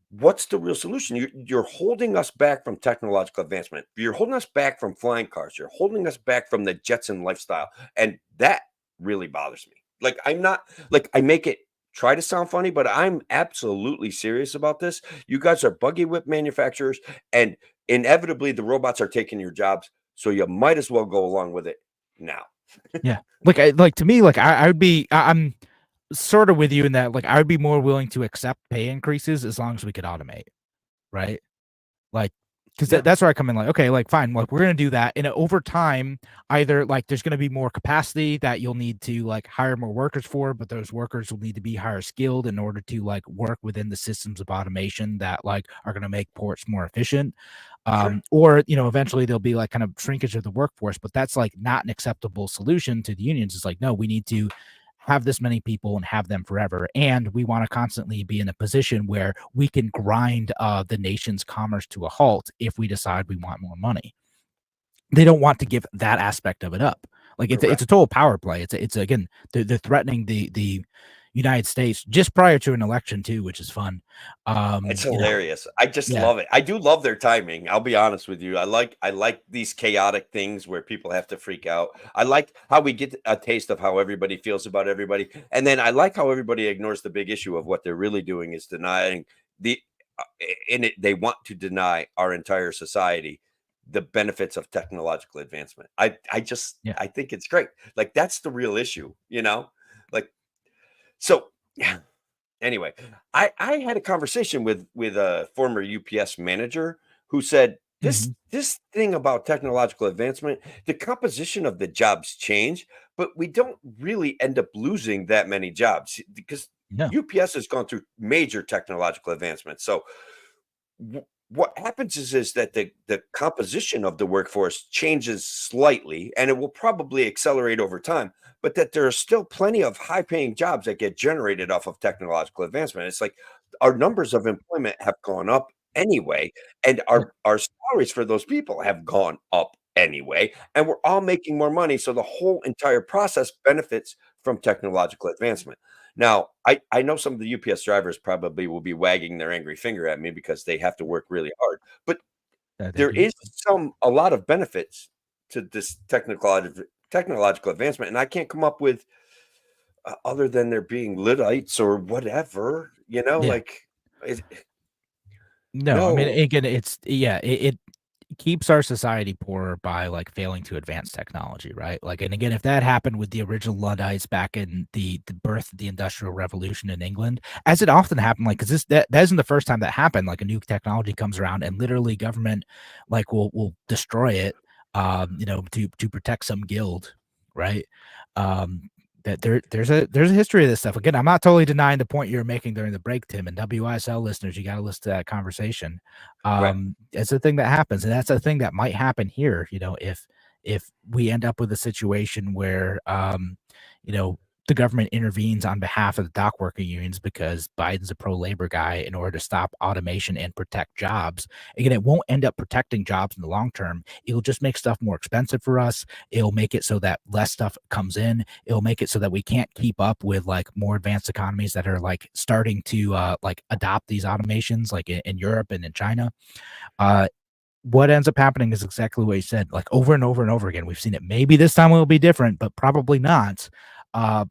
Speaker 2: what's the real solution? You're holding us back from technological advancement. You're holding us back from flying cars. You're holding us back from the Jetson lifestyle. And that really bothers me. Like, I'm not, like, I make it try to sound funny, but I'm absolutely serious about this. You guys are buggy whip manufacturers, and inevitably the robots are taking your jobs. So you might as well go along with it now.
Speaker 1: yeah. Like, to me, like, I would be I'm sort of with you in that, like, I would be more willing to accept pay increases as long as we could automate, right? Like, 'cause
Speaker 2: Yeah,
Speaker 1: that's where I come in, like, okay, like, fine, like, we're gonna do that, and over time, either, like, there's gonna be more capacity that you'll need to, like, hire more workers for, but those workers will need to be higher skilled in order to, like, work within the systems of automation that, like, are gonna make ports more efficient.
Speaker 2: sure.
Speaker 1: Or, eventually there'll be, like, kind of shrinkage of the workforce, but that's, like, not an acceptable solution to the unions. It's like, "No, we need to have this many people and have them forever. And we want to constantly be in a position where we can grind the nation's commerce to a halt if we decide we want more money." They don't want to give that aspect of it up. Like it's a total power play. It's again they're threatening the United States just prior to an election too, which is fun.
Speaker 2: It's
Speaker 1: You know,
Speaker 2: hilarious. I just
Speaker 1: yeah,
Speaker 2: love it. I do love their timing. I'll be honest with you. I like these chaotic things where people have to freak out. I like how we get a taste of how everybody feels about everybody. And then I like how everybody ignores the big issue of what they're really doing is denying the they want to deny our entire society the benefits of technological advancement.
Speaker 1: yeah.
Speaker 2: I think it's great. Like that's the real issue, you know? Like so anyway, I had a conversation with a former UPS manager who said
Speaker 1: Mhm.
Speaker 2: this thing about technological advancement, the composition of the jobs change, but we don't really end up losing that many jobs because
Speaker 1: No.
Speaker 2: UPS has gone through major technological advancements. So what happens is that the composition of the workforce changes slightly and it will probably accelerate over time, but that there are still plenty of high paying jobs that get generated off of technological advancement. It's like our numbers of employment have gone up anyway, and
Speaker 1: Yeah.
Speaker 2: our salaries for those people have gone up anyway, and we're all making more money, so the whole entire process benefits from technological advancement. Now, I know some of the UPS drivers probably will be wagging their angry finger at me because they have to work really hard, but
Speaker 1: That they
Speaker 2: there
Speaker 1: do.
Speaker 2: is a lot of benefits to this technological advancement, and I can't come up with other than there being Luddites or whatever,
Speaker 1: Yeah.
Speaker 2: like it,
Speaker 1: No, I mean,
Speaker 2: no,
Speaker 1: again, it's yeah, it keeps our society poorer by like failing to advance technology, right? Like, and again, if that happened with the original Luddites back in the birth of the Industrial Revolution in England, as it often happened, like, because that isn't the first time that happened. Like, a new technology comes around, and literally government like will destroy it, to protect some guild, right? That there's a history of this stuff. Again, I'm not totally denying the point you're making during the break, Tim. And WISL listeners, you got to listen to that conversation.
Speaker 2: right.
Speaker 1: It's a thing that happens, and that's a thing that might happen here. If we end up with a situation where you know the government intervenes on behalf of the dock worker unions because Biden's a pro-labor guy in order to stop automation and protect jobs. Again, it won't end up protecting jobs in the long term. It'll just make stuff more expensive for us. It'll make it so that less stuff comes in. It'll make it so that we can't keep up with like more advanced economies that are like starting to like adopt these automations like in Europe and in China. uh what ends up happening is exactly what you said, like over and over and over again. We've seen it. Maybe this time it will be different, but probably not. uh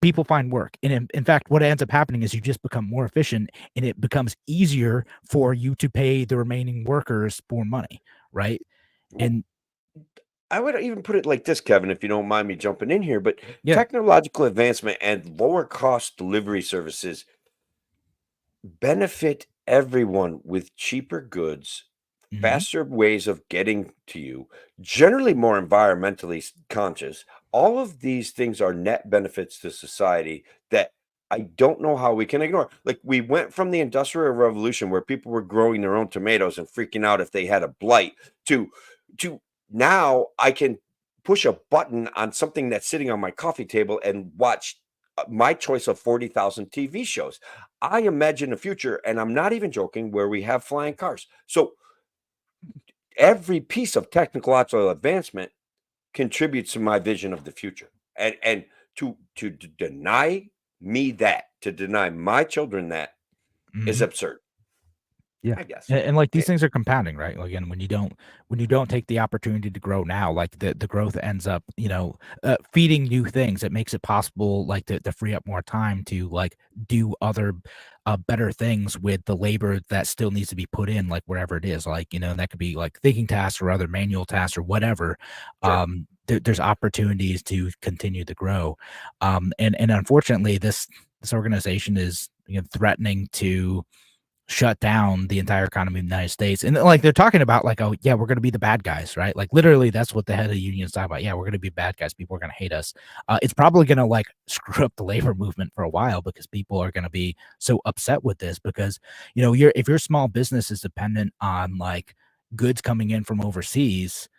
Speaker 1: People find work, and in fact what ends up happening is you just become more efficient, and it becomes easier for you to pay the remaining workers more money, right?
Speaker 2: Well,
Speaker 1: And
Speaker 2: I would even put it like this, Kevin, if you don't mind me jumping in here, but
Speaker 1: yeah.
Speaker 2: technological advancement and lower cost delivery services benefit everyone with cheaper goods,
Speaker 1: Mhm.
Speaker 2: faster ways of getting to you, generally more environmentally conscious. All of these things are net benefits to society that I don't know how we can ignore. Like we went from the Industrial Revolution where people were growing their own tomatoes and freaking out if they had a blight to to now I can push a button on something that's sitting on my coffee table and watch my choice of 40,000 TV shows. I imagine a future, and I'm not even joking, where we have flying cars. So every piece of technological advancement contributes to my vision of the future. And to deny me that, to deny my children that is
Speaker 1: Mhm.
Speaker 2: absurd,
Speaker 1: Yeah.
Speaker 2: I guess.
Speaker 1: And like these things are compounding, right? Like, again, when you don't take the opportunity to grow now, like the growth ends up, feeding new things. It makes it possible, like to free up more time to like do other better things with the labor that still needs to be put in, like wherever it is. Like, that could be like thinking tasks or other manual tasks or whatever.
Speaker 2: Sure.
Speaker 1: There's opportunities to continue to grow. And unfortunately, this organization is threatening to shut down the entire economy of the United States. And like they're talking about like, oh yeah, we're gonna be the bad guys, right? Like literally that's what the head of the union is talking about. Yeah, we're gonna be bad guys. People are gonna hate us. It's probably gonna like screw up the labor movement for a while because people are gonna be so upset with this because if your small business is dependent on like goods coming in from overseas,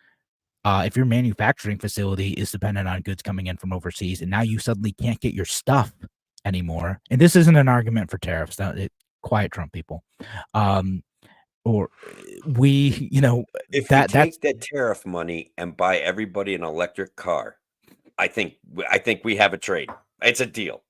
Speaker 1: if your manufacturing facility is dependent on goods coming in from overseas and now you suddenly can't get your stuff anymore, and this isn't an argument for tariffs, quiet Trump people, um, or we,
Speaker 2: If we
Speaker 1: that's
Speaker 2: take that tariff money and buy everybody an electric car, I think we have a trade. It's a deal.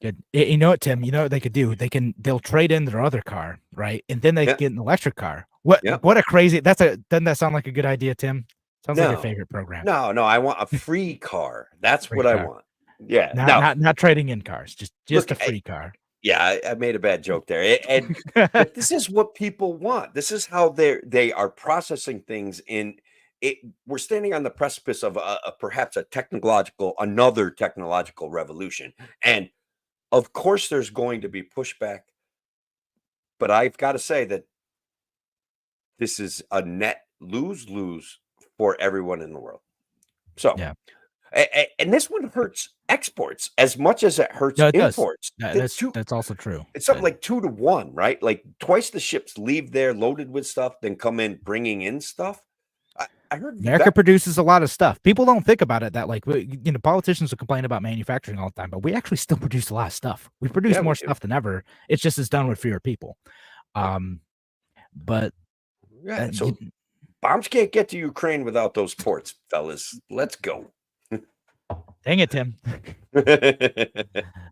Speaker 1: Good. You know what, Tim? You know what they could do? They'll trade in their other car, right? And then they
Speaker 2: Yeah.
Speaker 1: get an electric car. What
Speaker 2: Yeah.
Speaker 1: a crazy doesn't that sound like a good idea, Tim? Sounds like your
Speaker 2: No.
Speaker 1: favorite program.
Speaker 2: No, I want a free car. That's
Speaker 1: Free
Speaker 2: what I
Speaker 1: car.
Speaker 2: want. Yeah.
Speaker 1: Not trading in cars, just
Speaker 2: Look,
Speaker 1: a free car.
Speaker 2: Yeah, I made a bad joke there. But this is what people want. This is how they are processing things in it. We're standing on the precipice of perhaps another technological revolution. And of course there's going to be pushback, but I've got to say that this is a net lose-lose for everyone in the world. So,
Speaker 1: Yeah.
Speaker 2: And this one hurts exports as much as it hurts
Speaker 1: No, it does.
Speaker 2: imports.
Speaker 1: That's also true.
Speaker 2: It's something like 2 to 1, right? Like twice the ships leave there loaded with stuff than come in bringing in stuff. I heard
Speaker 1: America produces a lot of stuff. People don't think about it that like politicians will complain about manufacturing all the time, but we actually still produce a lot of stuff. We produce more stuff than ever. It's just it's done with fewer people. But
Speaker 2: yeah, so bombs can't get to Ukraine without those ports, fellas. Let's go.
Speaker 1: Dang it, Tim.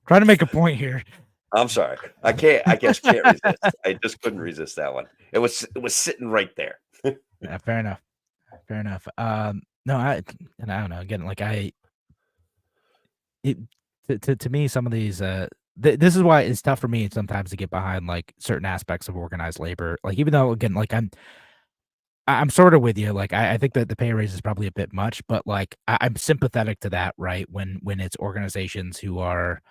Speaker 1: Trying to make a point here.
Speaker 2: I'm sorry. I can't resist. I just couldn't resist that one. It was sitting right there.
Speaker 1: Yeah, fair enough. No, I don't know. Again, like to me, some of these this is why it's tough for me sometimes to get behind like certain aspects of organized labor. Like even though again, like I'm sort of with you. Like I think that the pay raise is probably a bit much, but like I'm sympathetic to that, right? When it's organizations who are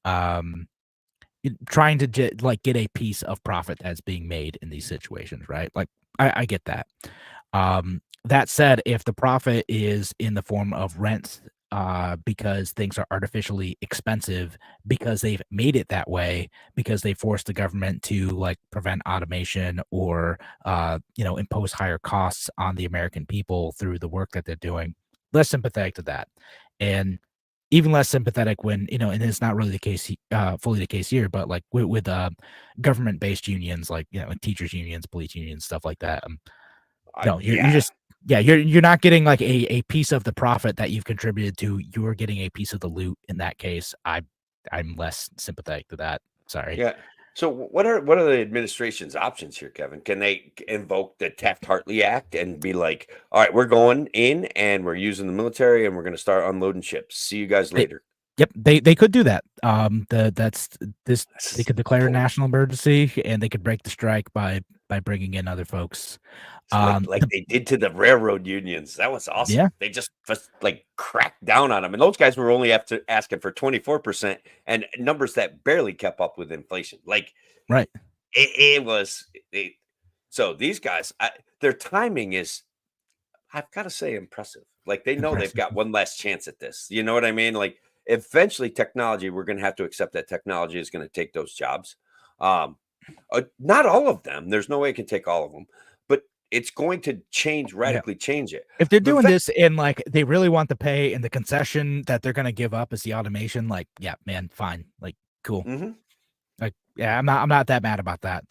Speaker 1: trying to get a piece of profit that's being made in these situations, right? Like I get that. That said, if the profit is in the form of rents, because things are artificially expensive because they've made it that way, because they forced the government to like prevent automation or impose higher costs on the American people through the work that they're doing, less sympathetic to that. And even less sympathetic when, and it's not really the case, fully the case here, but like with government-based unions, like, teachers unions, police unions, stuff like that. No, you're just, you're not getting like a piece of the profit that you've contributed to. You're getting a piece of the loot. In that case, I'm less sympathetic to that. Sorry.
Speaker 2: Yeah. So what are the administration's options here, Kevin? Can they invoke the Taft-Hartley Act and be like, all right, we're going in and we're using the military and we're going to start unloading ships. See you guys later.
Speaker 1: Yep, they could do that. They could declare a national emergency and they could break the strike by bringing in other folks.
Speaker 2: Like they did to the railroad unions. That was awesome.
Speaker 1: Yeah.
Speaker 2: They just like cracked down on them. And those guys were only asking for 24% and numbers that barely kept up with inflation. Like,
Speaker 1: right.
Speaker 2: So these guys, their timing is, I've got to say, impressive. Like they know they've got one last chance at this. You know what I mean? Like eventually we're going to have to accept that technology is going to take those jobs. Not all of them. There's no way it can take all of them, but it's going to radically change it.
Speaker 1: If they're doing this and like they really want the pay and the concession that they're going to give up is the automation, like, yeah, man, fine. Like, cool.
Speaker 2: Mm-hmm.
Speaker 1: Like, yeah, I'm not that mad about that.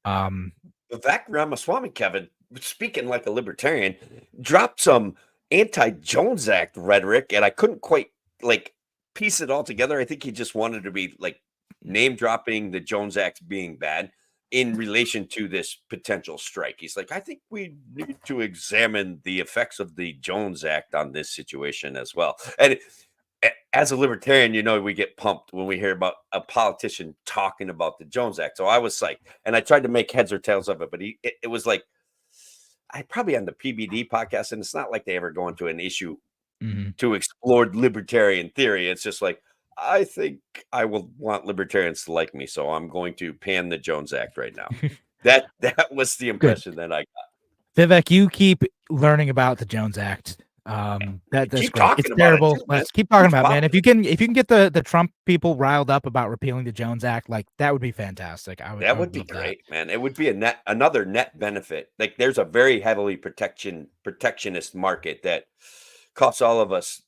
Speaker 2: Vivek Ramaswamy, Kevin, speaking like a libertarian, dropped some anti-Jones Act rhetoric, and I couldn't quite like piece it all together. I think he just wanted to be like name dropping the Jones Act being bad in relation to this potential strike. He's like, I think we need to examine the effects of the Jones Act on this situation as well. And as a libertarian, we get pumped when we hear about a politician talking about the Jones Act. So I was like, and I tried to make heads or tails of it, but it was like, I probably on the PBD podcast, and it's not like they ever go into an issue to explore libertarian theory. It's just like, I think I will want libertarians to like me, so I'm going to pan the Jones Act right now. That was the impression that I got.
Speaker 1: Vivek, you keep learning about the Jones Act. That's
Speaker 2: keep
Speaker 1: great. It's terrible. Let's keep talking about it, man. If you can get the Trump people riled up about repealing the Jones Act, like that would be fantastic. That would
Speaker 2: be great, man. It would be another net benefit. Like there's a very heavily protectionist market that costs all of us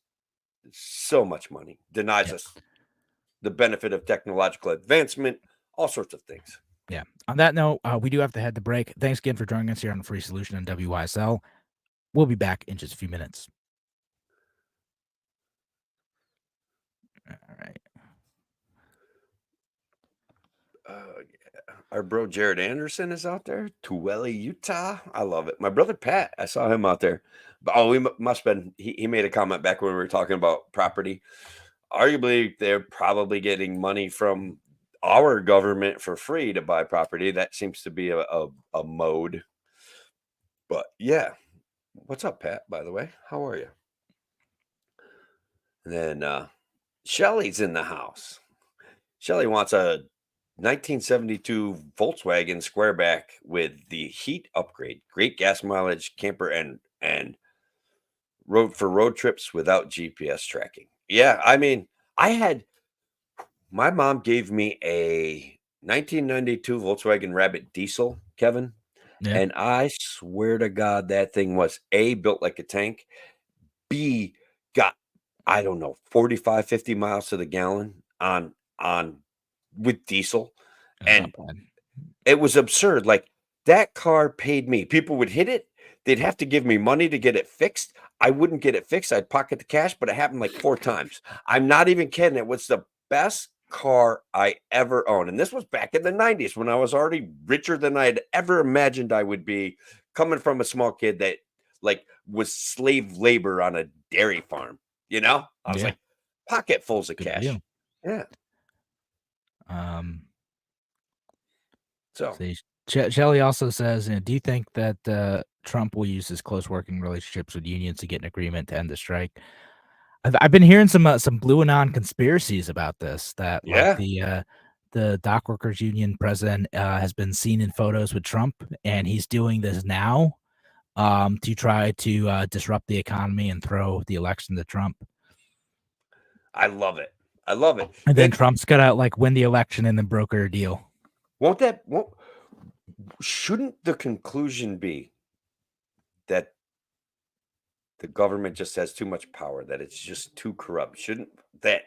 Speaker 2: so much money, denies us the benefit of technological advancement, all sorts of things.
Speaker 1: Yeah. On that note, we do have to head to break. Thanks again for joining us here on the Free Solution and WYSL. We'll be back in just a few minutes. All right.
Speaker 2: Our bro Jared Anderson is out there, Tuweli, Utah. I love it. My brother Pat, I saw him out there. Oh, we must have been. He made a comment back when we were talking about property. Arguably, they're probably getting money from our government for free to buy property. That seems to be a mode. But yeah, what's up, Pat? By the way, how are you? And then Shelly's in the house. Shelly wants a 1972 Volkswagen Squareback with the heat upgrade, great gas mileage, camper, and road trips without GPS tracking. Yeah, I mean, my mom gave me a 1992 Volkswagen Rabbit diesel, Kevin,
Speaker 1: Yeah.
Speaker 2: and I swear to God that thing was A, built like a tank, B, got, I don't know, 45, 50 miles to the gallon on with diesel.
Speaker 1: That's not
Speaker 2: And
Speaker 1: bad.
Speaker 2: it was absurd. Like that car paid me. People would hit it. They'd have to give me money to get it fixed. I wouldn't get it fixed. I'd pocket the cash, but it happened like 4 times. I'm not even kidding. It was the best car I ever owned. And this was back in the 90s when I was already richer than I had ever imagined I would be, coming from a small kid that like was slave labor on a dairy farm. I was
Speaker 1: Yeah.
Speaker 2: like pocketfuls of
Speaker 1: Good
Speaker 2: cash.
Speaker 1: deal.
Speaker 2: Yeah. So
Speaker 1: See, Shelley also says, do you think that Trump will use his close working relationships with unions to get an agreement to end the strike? I've been hearing some blue anon conspiracies about this. That like
Speaker 2: yeah.
Speaker 1: the dock workers union president has been seen in photos with Trump, and he's doing this now to try to disrupt the economy and throw the election to Trump.
Speaker 2: I love it. I love it.
Speaker 1: And then Trump's gonna like win the election and then broker a deal.
Speaker 2: Shouldn't the conclusion be that the government just has too much power, that it's just too corrupt? Shouldn't that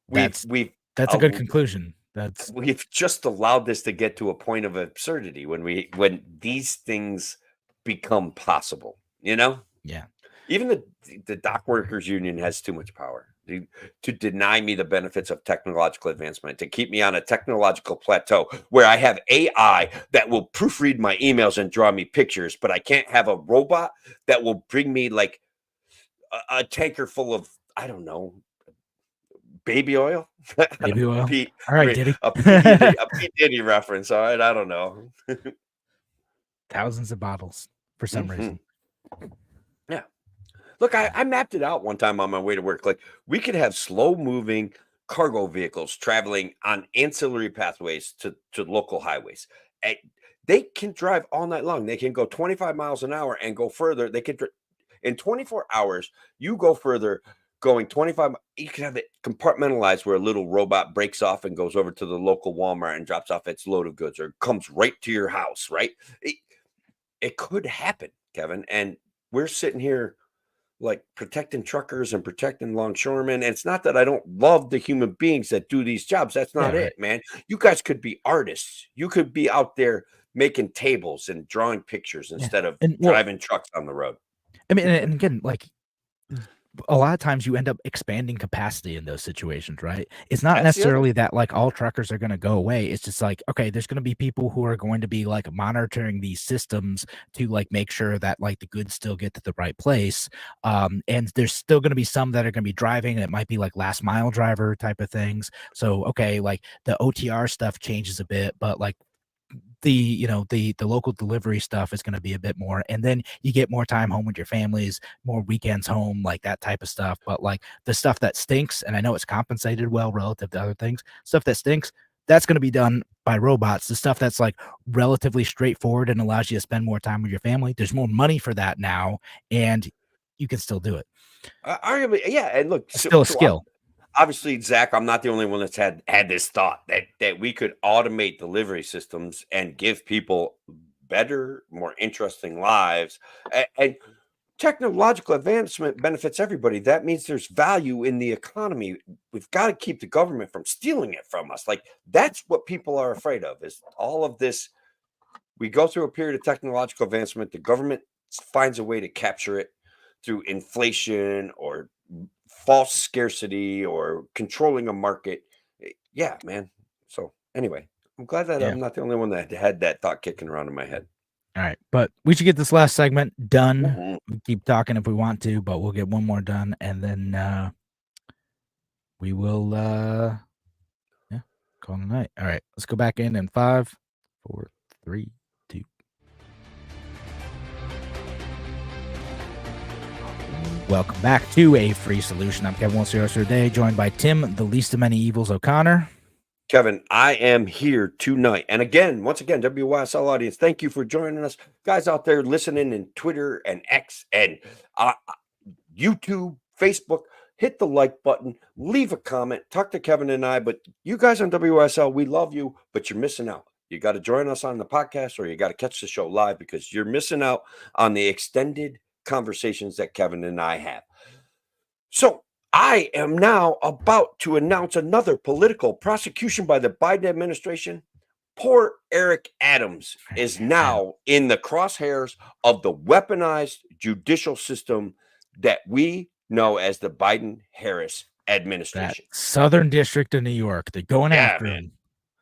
Speaker 1: That's
Speaker 2: we've
Speaker 1: a good conclusion.
Speaker 2: we've just allowed this to get to a point of absurdity when these things become possible,
Speaker 1: Yeah.
Speaker 2: Even the dock workers union has too much power to deny me the benefits of technological advancement, to keep me on a technological plateau where I have AI that will proofread my emails and draw me pictures, but I can't have a robot that will bring me like a tanker full of, I don't know, baby oil.
Speaker 1: Baby oil.
Speaker 2: Pete,
Speaker 1: All right, Diddy.
Speaker 2: a Pete Diddy reference. All right, I don't know.
Speaker 1: Thousands of bottles for some reason.
Speaker 2: Yeah. Look, I mapped it out one time on my way to work. Like we could have slow moving cargo vehicles traveling on ancillary pathways to local highways. And they can drive all night long. They can go 25 miles an hour and go further. They can, in 24 hours, you go further going 25. You can have it compartmentalized where a little robot breaks off and goes over to the local Walmart and drops off its load of goods, or comes right to your house, right? It could happen, Kevin. And we're sitting here like protecting truckers and protecting longshoremen. And it's not that I don't love the human beings that do these jobs. That's not it, man. You guys could be artists. You could be out there making tables and drawing pictures instead of driving trucks on the road.
Speaker 1: I mean, and again, like a lot of times you end up expanding capacity in those situations, right? It's not necessarily that like all truckers are going to go away. It's just like, okay, there's going to be people who are going to be like monitoring these systems to like make sure that like the goods still get to the right place. And there's still going to be some that are going to be driving. It might be like last mile driver type of things. So, okay, like the OTR stuff changes a bit, but like the local delivery stuff is going to be a bit more, and then you get more time home with your families, more weekends home, like that type of stuff. But like the stuff that stinks, and I know it's compensated well relative to other things, stuff that stinks, that's going to be done by robots. The stuff that's like relatively straightforward and allows you to spend more time with your family, there's more money for that now, and you can still do it.
Speaker 2: Arguably, yeah. And look,
Speaker 1: it's still a skill.
Speaker 2: Obviously, Zach, I'm not the only one that's had this thought that we could automate delivery systems and give people better, more interesting lives. And technological advancement benefits everybody. That means there's value in the economy. We've got to keep the government from stealing it from us. Like that's what people are afraid of, is all of this. We go through a period of technological advancement. The government finds a way to capture it through inflation or false scarcity or controlling a market. Yeah, man. So anyway, I'm glad that
Speaker 1: Yeah.
Speaker 2: I'm not the only one that had that thought kicking around in my head.
Speaker 1: All right. But we should get this last segment done.
Speaker 2: Mhm.
Speaker 1: We keep talking if we want to, but we'll get one more done and then we will call it a night. All right. Let's go back in 5, 4, 3, 2. Welcome back to A Free Solution. I'm Kevin Wilson today, joined by Tim, the least of many evils O'Connor.
Speaker 2: Kevin, I am here tonight. And again, once again, WYSL audience, thank you for joining us. Guys out there listening in Twitter and X and YouTube, Facebook, hit the like button, leave a comment, talk to Kevin and I. But you guys on WSL, we love you, but you're missing out. You got to join us on the podcast or you got to catch the show live because you're missing out on the extended conversations that Kevin and I have. So I am now about to announce another political prosecution by the Biden administration. Poor Eric Adams is now in the crosshairs of the weaponized judicial system that we know as the Biden-Harris administration.
Speaker 1: That Southern District of New York. They're going after him.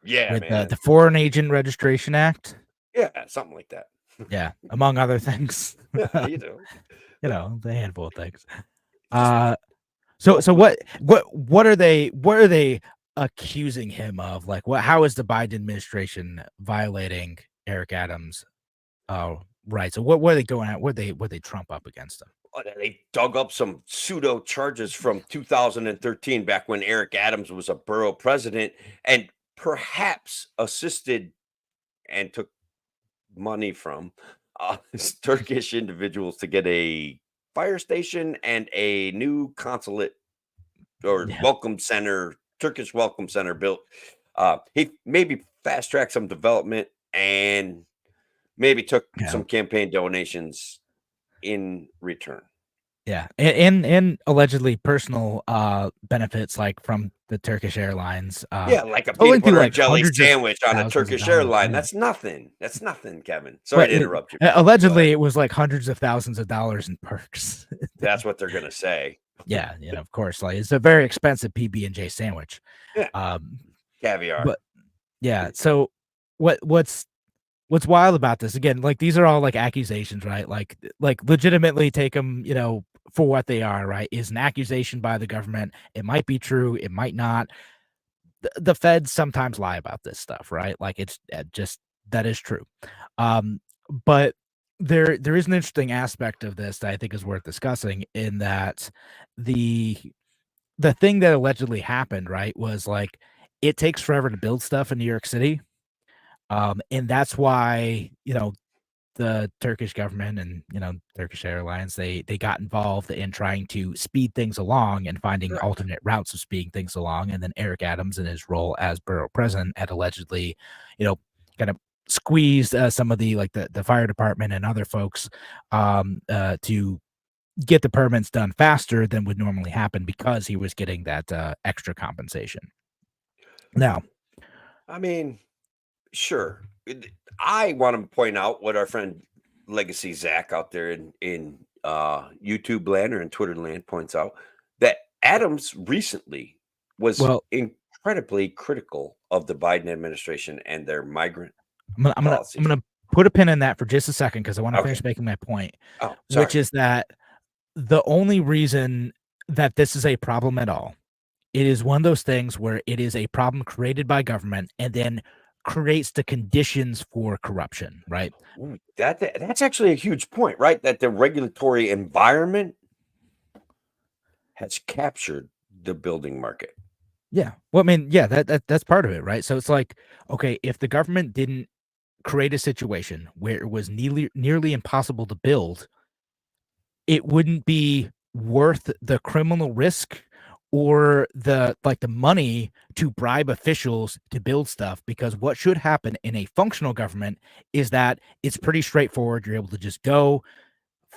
Speaker 2: Yeah,
Speaker 1: with
Speaker 2: man.
Speaker 1: the Foreign Agent Registration Act.
Speaker 2: Yeah, something like that.
Speaker 1: Yeah, among other things.
Speaker 2: Yeah, you know.
Speaker 1: The handful of things. So what are they accusing him of? Like, how is the Biden administration violating Eric Adams' rights? So what are they going at? What they trump up against him?
Speaker 2: They dug up some pseudo charges from 2013, back when Eric Adams was a borough president, and perhaps assisted and took money from Turkish individuals to get a fire station and a new consulate or welcome center, Turkish welcome center built. He maybe fast tracked some development and maybe took some campaign donations in return.
Speaker 1: Yeah, and allegedly personal benefits, like from the Turkish Airlines.
Speaker 2: Yeah, like a peanut butter and jelly sandwich on a Turkish airline. That's nothing. That's nothing, Kevin. Sorry to interrupt you.
Speaker 1: Allegedly, it was like hundreds of thousands of dollars in perks.
Speaker 2: That's what they're gonna say.
Speaker 1: Yeah, of course, like it's a very expensive PB&J sandwich.
Speaker 2: Yeah. Caviar.
Speaker 1: But yeah, so what's wild about this, again, like these are all like accusations, right? Like legitimately take them, for what they are, right? Is an accusation by the government. It might be true, it might not. The feds sometimes lie about this stuff, right? Like it's just, that is true. But there is an interesting aspect of this that I think is worth discussing, in that the thing that allegedly happened, right, was like, it takes forever to build stuff in New York City. And that's why, the Turkish government and, Turkish Airlines, they got involved in trying to speed things along and finding alternate routes of speeding things along. And then Eric Adams, in his role as borough president, had allegedly, kind of squeezed some of the fire department and other folks to get the permits done faster than would normally happen, because he was getting that extra compensation. Now,
Speaker 2: I mean, sure. I want to point out what our friend Legacy Zach out there in YouTube land or in Twitter land points out, that Adams recently was incredibly critical of the Biden administration and their migrant policies.
Speaker 1: I'm gonna put a pin in that for just a second, because I want to finish making my point, which is that the only reason that this is a problem at all, it is one of those things where it is a problem created by government and then creates the conditions for corruption, right?
Speaker 2: That's actually a huge point, right? That the regulatory environment has captured the building market.
Speaker 1: Yeah. Well, I mean, yeah, that's part of it, right? So it's like, okay, if the government didn't create a situation where it was nearly impossible to build, it wouldn't be worth the criminal risk or the money to bribe officials to build stuff, because what should happen in a functional government is that it's pretty straightforward. You're able to just go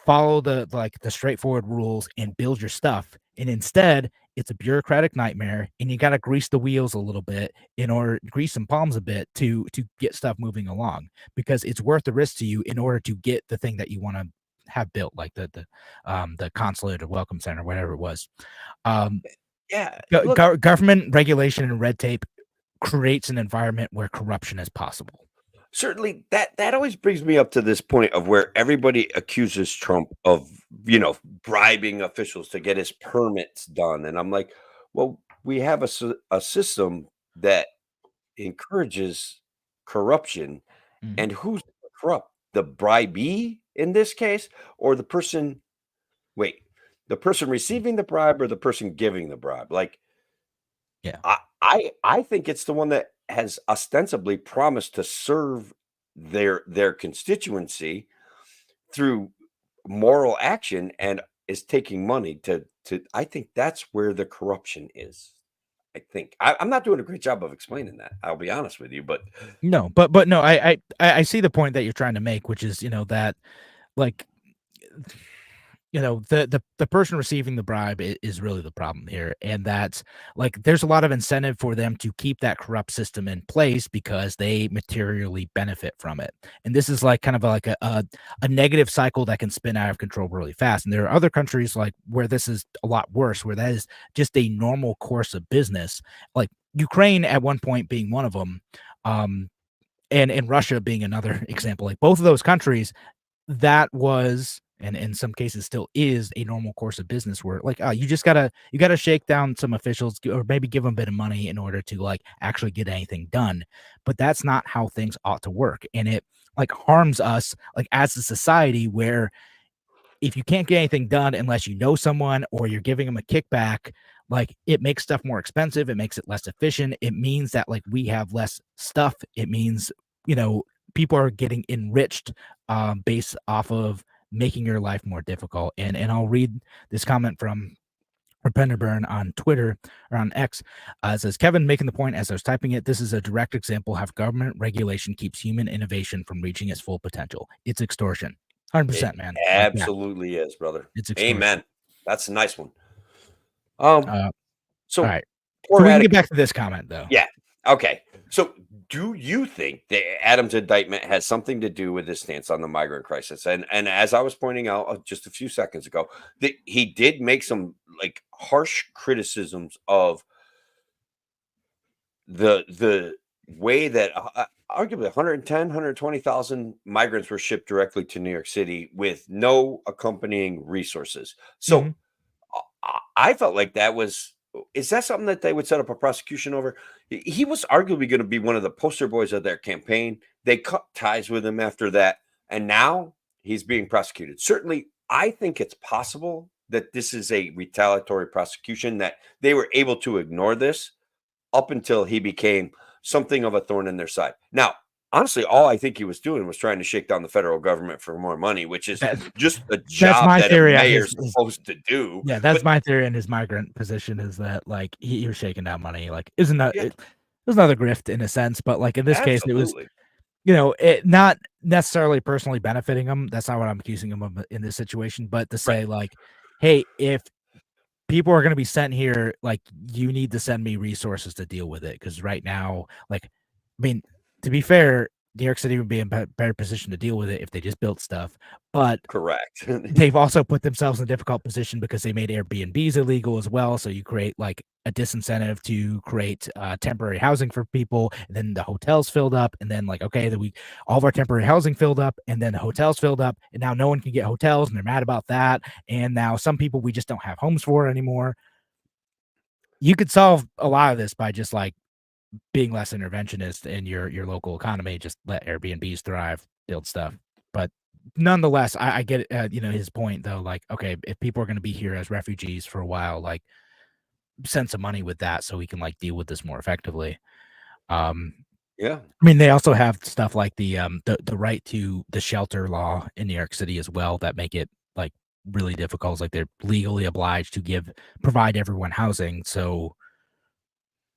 Speaker 1: follow the straightforward rules and build your stuff. And instead, it's a bureaucratic nightmare, and you got to grease the wheels a little bit, grease some palms a bit to get stuff moving along, because it's worth the risk to you in order to get the thing that you want to have built, like the consulate or welcome center, whatever it was.
Speaker 2: Yeah, look,
Speaker 1: Government regulation and red tape creates an environment where corruption is possible.
Speaker 2: certainly that always brings me up to this point of where everybody accuses Trump of, bribing officials to get his permits done, and I'm like, well, we have a system that encourages corruption,
Speaker 1: Mhm.
Speaker 2: and who's corrupt? The bribee in this case, or the person? Wait, the person receiving the bribe or the person giving the bribe? Like,
Speaker 1: Yeah.
Speaker 2: I think it's the one that has ostensibly promised to serve their constituency through moral action and is taking money to I think that's where the corruption is. I think. I'm not doing a great job of explaining that. I'll be honest with you, but
Speaker 1: No, but no, I see the point that you're trying to make, which is, that like the person receiving the bribe is really the problem here, and that's like there's a lot of incentive for them to keep that corrupt system in place because they materially benefit from it. And this is like kind of like a negative cycle that can spin out of control really fast. And there are other countries like where this is a lot worse, where that is just a normal course of business, like Ukraine at one point being one of them, and Russia being another example. Like both of those countries, that was, and in some cases still is, a normal course of business where like, you gotta shake down some officials or maybe give them a bit of money in order to like actually get anything done. But that's not how things ought to work, and it like harms us like as a society, where if you can't get anything done unless you know someone or you're giving them a kickback, like it makes stuff more expensive. It makes it less efficient. It means that like we have less stuff. It means, people are getting enriched based off of making your life more difficult. And I'll read this comment from Burn on Twitter or on X. It says, Kevin making the point as I was typing it, this is a direct example how government regulation keeps human innovation from reaching its full potential. It's extortion.
Speaker 2: it
Speaker 1: 100%, man. Like, yeah,
Speaker 2: absolutely is, brother.
Speaker 1: it's extortion.
Speaker 2: Amen. That's a nice one. Um,
Speaker 1: All
Speaker 2: so
Speaker 1: right. So
Speaker 2: poor
Speaker 1: we can get
Speaker 2: Attic
Speaker 1: back to this comment though.
Speaker 2: yeah. Okay. So do you think that Adams' indictment has something to do with his stance on the migrant crisis? And as I was pointing out just a few seconds ago, that he did make some like harsh criticisms of the way that arguably 110, 120,000 migrants were shipped directly to New York City with no accompanying resources. So
Speaker 1: Mhm.
Speaker 2: I felt like that was is that something that they would set up a prosecution over? He was arguably going to be one of the poster boys of their campaign. They cut ties with him after that, and now he's being prosecuted. Certainly, I think it's possible that this is a retaliatory prosecution, that they were able to ignore this up until he became something of a thorn in their side. Now, honestly, all I think he was doing was trying to shake down the federal government for more money, which is
Speaker 1: That
Speaker 2: just a
Speaker 1: that's
Speaker 2: job
Speaker 1: my
Speaker 2: that a
Speaker 1: theory on
Speaker 2: mayor's supposed to do.
Speaker 1: yeah, that's
Speaker 2: But
Speaker 1: my theory on his migrant position, is that like he was shaking down money. Like isn't that
Speaker 2: yeah,
Speaker 1: it was another grift in a sense, but like in this case it was,
Speaker 2: absolutely.
Speaker 1: it not necessarily personally benefiting him. That's not what I'm accusing him of in this situation, but to
Speaker 2: Right.
Speaker 1: say like, hey, if people are going to be sent here, like you need to send me resources to deal with it, because right now, like, I mean, to be fair, New York City would be in better position to deal with it if they just built stuff, but
Speaker 2: Correct.
Speaker 1: they've also put themselves in a difficult position because they made Airbnbs illegal as well. So you create like a disincentive to create temporary housing for people. And then the hotels filled up. And then like, okay, all of our temporary housing filled up, and then the hotels filled up. And now no one can get hotels, and they're mad about that. And now some people we just don't have homes for anymore. You could solve a lot of this by just like being less interventionist in your local economy. Just let Airbnbs thrive, build stuff. But nonetheless, I get his point though. Like, okay, if people are going to be here as refugees for a while, like send some money with that so we can like deal with this more effectively. Um,
Speaker 2: Yeah.
Speaker 1: I mean, they also have stuff like the right to the shelter law in New York City as well that make it like really difficult. It's like they're legally obliged to provide everyone housing. So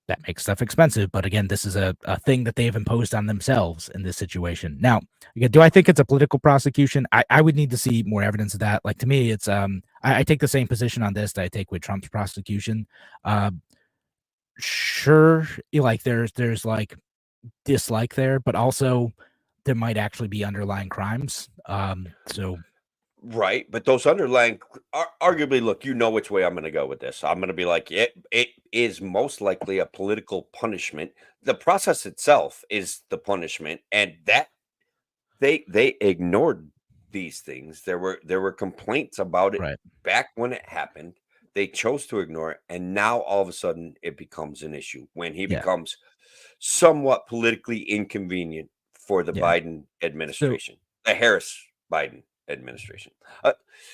Speaker 1: that makes stuff expensive. But again, this is a thing that they've imposed on themselves in this situation. Now, again, do I think it's a political prosecution? I would need to see more evidence of that. Like to me, it's I take the same position on this that I take with Trump's prosecution. Uh, sure, like there's like dislike there, but also there might actually be underlying crimes. So
Speaker 2: Right, but those underlying arguably, look, you know which way I'm going to go with this. I'm going to be like, it is most likely a political punishment. The process itself is the punishment, and that they ignored these things. There were complaints about it
Speaker 1: Right.
Speaker 2: back when it happened. They chose to ignore it, and now all of a sudden it becomes an issue when he
Speaker 1: Yeah.
Speaker 2: becomes somewhat politically inconvenient for the
Speaker 1: Yeah.
Speaker 2: Biden
Speaker 1: So
Speaker 2: administration, the Harris Biden administration. Uh,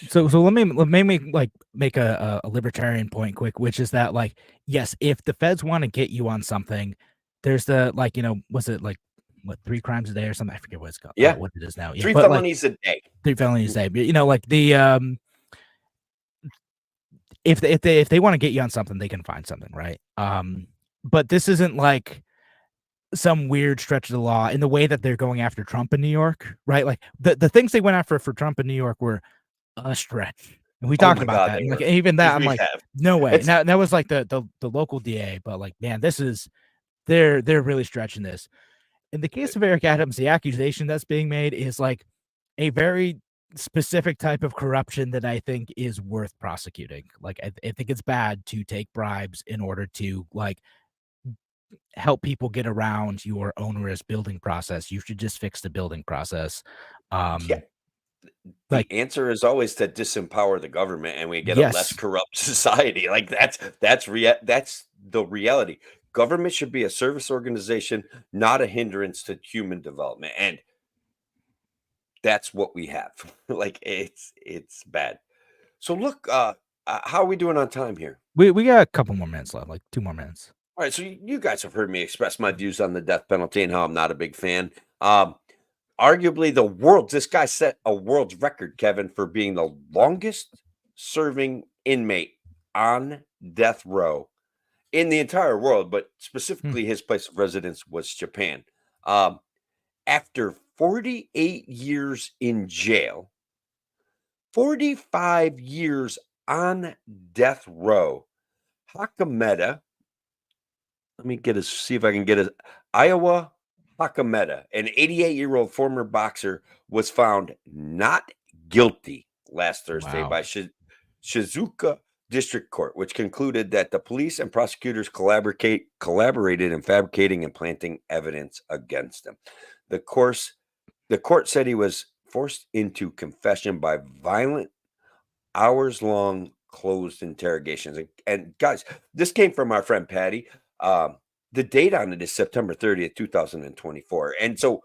Speaker 1: so let me like make a libertarian point quick, which is that like yes, if the feds want to get you on something, there's the like was it like what 3 crimes a day or something? I forget what it's called.
Speaker 2: yeah,
Speaker 1: What it is now. Yeah,
Speaker 2: 3
Speaker 1: but like
Speaker 2: felonies a day.
Speaker 1: 3 felonies a day. But, like the if they want to get you on something, they can find something, right? But this isn't like some weird stretch of the law in the way that they're going after Trump in New York, right? Like the things they went after for Trump in New York were a stretch. And we
Speaker 2: Oh
Speaker 1: talked
Speaker 2: my
Speaker 1: about
Speaker 2: god,
Speaker 1: that.
Speaker 2: they
Speaker 1: And like
Speaker 2: were.
Speaker 1: even that, I'm
Speaker 2: We
Speaker 1: like,
Speaker 2: have.
Speaker 1: no way.
Speaker 2: It's
Speaker 1: Now that was like the local DA, but like, man, this is they're really stretching this. In the case of Eric Adams, the accusation that's being made is like a very specific type of corruption that I think is worth prosecuting. Like I think it's bad to take bribes in order to like help people get around your onerous building process. You should just fix the building process.
Speaker 2: yeah,
Speaker 1: Like
Speaker 2: the answer is always to disempower the government and we get a less
Speaker 1: yes,
Speaker 2: corrupt society. Like that's the reality. Government should be a service organization, not a hindrance to human development. And that's what we have. Like it's bad. So look, how are we doing on time here?
Speaker 1: we got a couple more minutes left, like 2 more minutes.
Speaker 2: All right, so you guys have heard me express my views on the death penalty and how I'm not a big fan. Um, Arguably, this guy set a world record, Kevin, for being the longest serving inmate on death row in the entire world, but
Speaker 1: Hmm.
Speaker 2: specifically his place of residence was Japan. Um, After 48 years in jail, 45 years on death row, Hakameda, let me see if I can get his Iowa Hakameda, an 88-year-old former boxer, was found not guilty last Thursday
Speaker 1: Wow.
Speaker 2: by Shizuoka District Court, which concluded that the police and prosecutors collaborated in fabricating and planting evidence against him. The course the court said he was forced into confession by violent, hours-long closed interrogations. And guys, this came from our friend Patty. Um, the date on it is September 30th, 2024. And so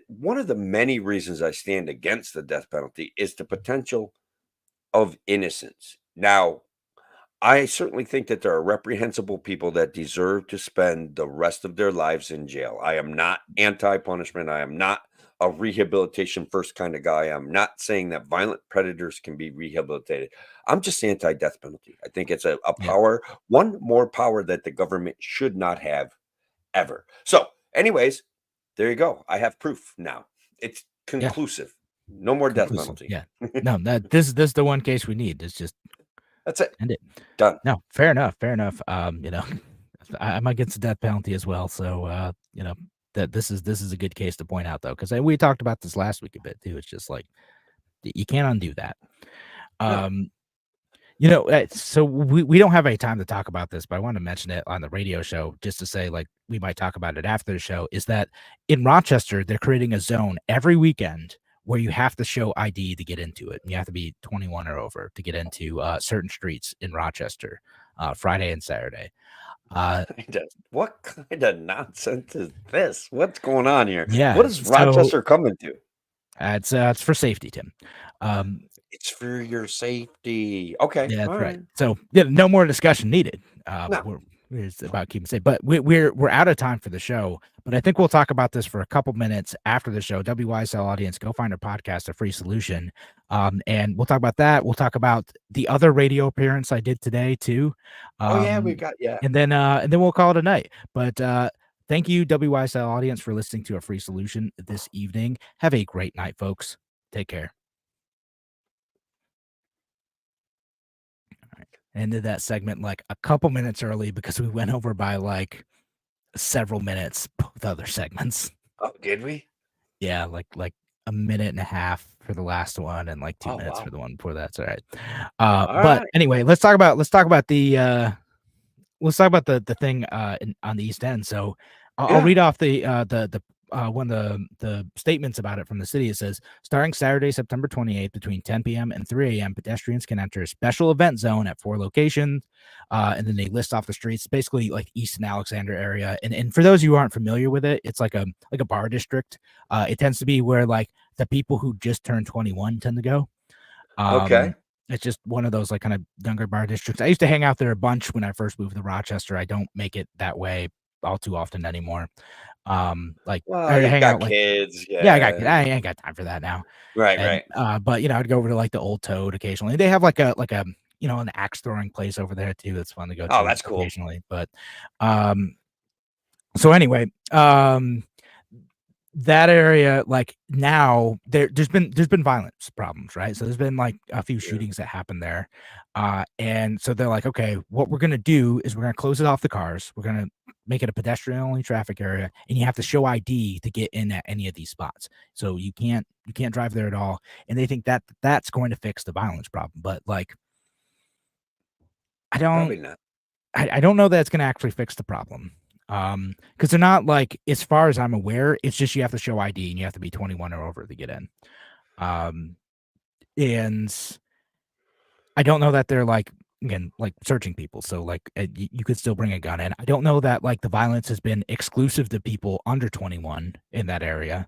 Speaker 2: one of the many reasons I stand against the death penalty is the potential of innocence. Now, I certainly think that there are reprehensible people that deserve to spend the rest of their lives in jail. I am not anti-punishment. I am not a rehabilitation first kind of guy. I'm not saying that violent predators can be rehabilitated. I'm just anti-death penalty. I think it's a
Speaker 1: Yeah.
Speaker 2: power, one more power that the government should not have ever. So, anyways, there you go. I have proof now. It's
Speaker 1: Yeah.
Speaker 2: conclusive. No more death
Speaker 1: Conclusive.
Speaker 2: penalty.
Speaker 1: Yeah. No, this is the one case we need. It's just
Speaker 2: That's it.
Speaker 1: end it.
Speaker 2: Done.
Speaker 1: No, fair enough. Fair enough. I'm against the death penalty as well. So that this is a good case to point out though, because we talked about this last week a bit too. It's just like you can't undo that.
Speaker 2: No.
Speaker 1: So we don't have any time to talk about this, but I want to mention it on the radio show just to say like we might talk about it after the show. Is that in Rochester they're creating a zone every weekend where you have to show ID to get into it. You have to be 21 or over to get into certain streets in Rochester, Friday and Saturday.
Speaker 2: What kind of nonsense is this? What's going on here?
Speaker 1: Yeah,
Speaker 2: What is
Speaker 1: so
Speaker 2: Rochester coming to?
Speaker 1: it's for safety, Tim.
Speaker 2: It's for your safety. Okay.
Speaker 1: Yeah,
Speaker 2: All
Speaker 1: that's right.
Speaker 2: right.
Speaker 1: So yeah, no more discussion needed.
Speaker 2: No.
Speaker 1: It's about keeping safe, but we're out of time for the show. But I think we'll talk about this for a couple minutes after the show. WYSL audience, go find our podcast, A Free Solution, and we'll talk about that. We'll talk about the other radio appearance I did today too.
Speaker 2: Oh yeah,
Speaker 1: And then we'll call it a night. But thank you, WYSL audience, for listening to A Free Solution this evening. Have a great night, folks. Take care. Ended that segment like a couple minutes early because we went over by like several minutes both other segments.
Speaker 2: Oh, did we?
Speaker 1: Yeah, like a minute and a half for the last one and like 2
Speaker 2: Oh,
Speaker 1: minutes
Speaker 2: wow.
Speaker 1: for the one before that. It's all right.
Speaker 2: All
Speaker 1: But
Speaker 2: right.
Speaker 1: anyway, let's talk about the thing on the East End. So I'll
Speaker 2: Yeah.
Speaker 1: read off the one of the statements about it from the city. It says, starting Saturday, September 28th, between 10 p.m. and 3 a.m., pedestrians can enter a special event zone at 4 locations. And then they list off the streets, basically like East and Alexander area. And for those of you who aren't familiar with it, it's like a bar district. It tends to be where like the people who just turned 21 tend to go.
Speaker 2: Okay.
Speaker 1: It's just one of those like kind of younger bar districts. I used to hang out there a bunch when I first moved to Rochester. I don't make it that way all too often anymore. Like
Speaker 2: Well,
Speaker 1: I
Speaker 2: you've
Speaker 1: hang out
Speaker 2: got
Speaker 1: like
Speaker 2: kids.
Speaker 1: yeah,
Speaker 2: Yeah.
Speaker 1: I ain't got time for that now.
Speaker 2: Right.
Speaker 1: And
Speaker 2: Right.
Speaker 1: but I'd go over to like the Old Toad occasionally. They have like a an axe throwing place over there too. That's fun to go
Speaker 2: Oh,
Speaker 1: to
Speaker 2: that's cool.
Speaker 1: occasionally. But um, so anyway, that area, like now there's been violence problems, right? So there's been like a few
Speaker 2: Yeah.
Speaker 1: shootings that happened there. And so they're like, okay, what we're gonna do is we're gonna close it off the cars, we're gonna make it a pedestrian only traffic area, and you have to show ID to get in at any of these spots. So you can't drive there at all. And they think that that's going to fix the violence problem. But like I don't
Speaker 2: Probably not.
Speaker 1: I don't know that it's gonna actually fix the problem. Because they're not like, as far as I'm aware, it's just you have to show ID and you have to be 21 or over to get in. Um, and I don't know that they're like, again, like searching people. So like you could still bring a gun in. I don't know that like the violence has been exclusive to people under 21 in that area.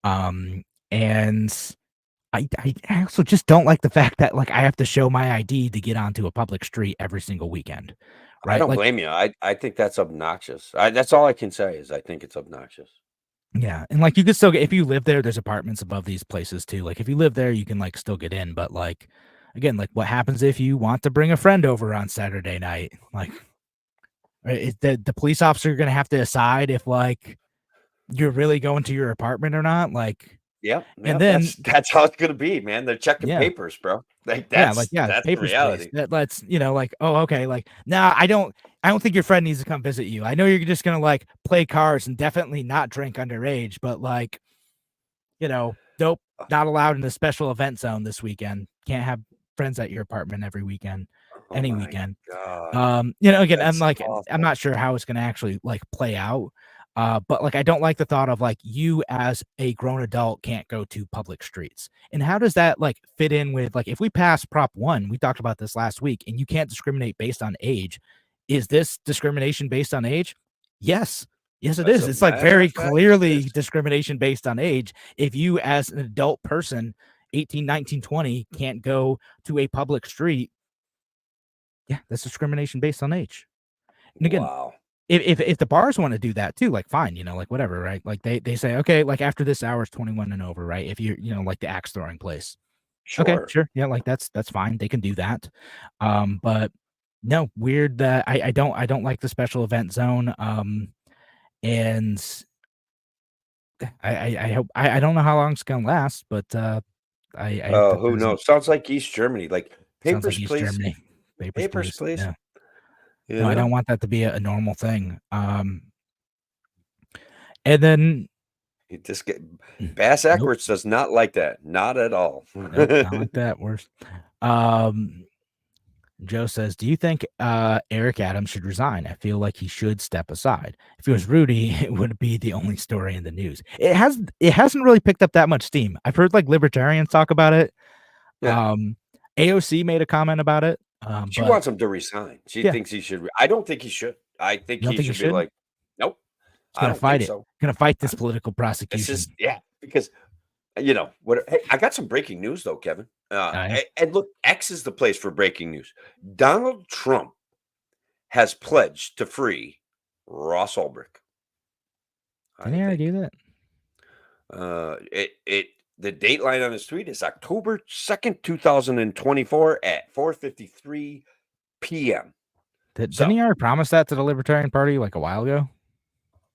Speaker 1: And I also just don't like the fact that like I have to show my ID to get onto a public street every single weekend,
Speaker 2: I
Speaker 1: right?
Speaker 2: don't
Speaker 1: Like,
Speaker 2: blame you. I think that's obnoxious. That's all I can say is I think it's obnoxious.
Speaker 1: yeah, and like you could still get, if you live there, there's apartments above these places too. Like if you live there, you can like still get in, but like again, like what happens if you want to bring a friend over on Saturday night? Like is the police officer gonna have to decide if like you're really going to your apartment or not? Like,
Speaker 2: Yep,
Speaker 1: and
Speaker 2: yep.
Speaker 1: then
Speaker 2: That's how it's gonna be, man. They're checking
Speaker 1: yeah,
Speaker 2: papers, bro. Like
Speaker 1: yeah, like yeah,
Speaker 2: that's the
Speaker 1: papers, please.
Speaker 2: reality.
Speaker 1: That lets like, oh, okay, like nah, I don't think your friend needs to come visit you. I know you're just gonna like play cards and definitely not drink underage, but like nope, not allowed in the special event zone this weekend. Can't have friends at your apartment every weekend,
Speaker 2: Oh
Speaker 1: any
Speaker 2: my
Speaker 1: weekend.
Speaker 2: god,
Speaker 1: Again,
Speaker 2: that's
Speaker 1: I'm
Speaker 2: awful.
Speaker 1: not sure how it's gonna actually like play out. But like I don't like the thought of like you as a grown adult can't go to public streets. And how does that like fit in with like if we pass Prop 1, we talked about this last week, and you can't discriminate based on age. Is this discrimination based on age? Yes. Yes, it
Speaker 2: As
Speaker 1: is.
Speaker 2: a
Speaker 1: It's like
Speaker 2: matter
Speaker 1: very
Speaker 2: of fact, it
Speaker 1: clearly
Speaker 2: is.
Speaker 1: discrimination based on age. If you as an adult person, 18, 19, 20, can't go to a public street, yeah, that's discrimination based on age. And again,
Speaker 2: Wow.
Speaker 1: if the bars want to do that too, like fine, like whatever, right? Like they say, okay, like after this hour is 21 and over, right? If you're, like the axe throwing place. Okay,
Speaker 2: Sure.
Speaker 1: sure. Yeah, like that's fine. They can do that. But no, weird that I don't like the special event zone. And I hope I don't know how long it's gonna last, but I hope that
Speaker 2: Who
Speaker 1: doesn't.
Speaker 2: knows? Sounds like East Germany. Like
Speaker 1: Sounds like
Speaker 2: papers,
Speaker 1: East
Speaker 2: please.
Speaker 1: Germany. Papers,
Speaker 2: Papers,
Speaker 1: please.
Speaker 2: please.
Speaker 1: Yeah.
Speaker 2: You
Speaker 1: No, I don't
Speaker 2: know?
Speaker 1: want that to be a normal thing. And then
Speaker 2: It just get Bass
Speaker 1: nope.
Speaker 2: Ackwards does not like that. Not at all.
Speaker 1: Nope, not like that. Worse. Um, Joe says, "Do you think Eric Adams should resign? I feel like he should step aside. If it was Rudy, it would be the only story in the news. It hasn't really picked up that much steam. I've heard like libertarians talk about it.
Speaker 2: Yeah.
Speaker 1: AOC made a comment about it.
Speaker 2: She
Speaker 1: But
Speaker 2: wants him to resign. She
Speaker 1: yeah,
Speaker 2: thinks he should I don't think he should. I think
Speaker 1: you don't
Speaker 2: he
Speaker 1: think he
Speaker 2: should be
Speaker 1: should?
Speaker 2: like, "Nope,
Speaker 1: He's
Speaker 2: I
Speaker 1: gonna
Speaker 2: don't
Speaker 1: fight
Speaker 2: think
Speaker 1: it.
Speaker 2: so."
Speaker 1: Gonna fight
Speaker 2: I
Speaker 1: this political
Speaker 2: This
Speaker 1: prosecution.
Speaker 2: is yeah, because what hey, I got some breaking news though, Kevin.
Speaker 1: Yeah.
Speaker 2: And look, X is the place for breaking news. Donald Trump has pledged to free Ross Ulbricht. How do
Speaker 1: Didn't
Speaker 2: you
Speaker 1: he already
Speaker 2: think?
Speaker 1: do that?
Speaker 2: It the dateline on his tweet is October 2nd, 2024 at 4:53 p.m.
Speaker 1: Didn't
Speaker 2: So,
Speaker 1: he already promise that to the Libertarian Party like a while ago?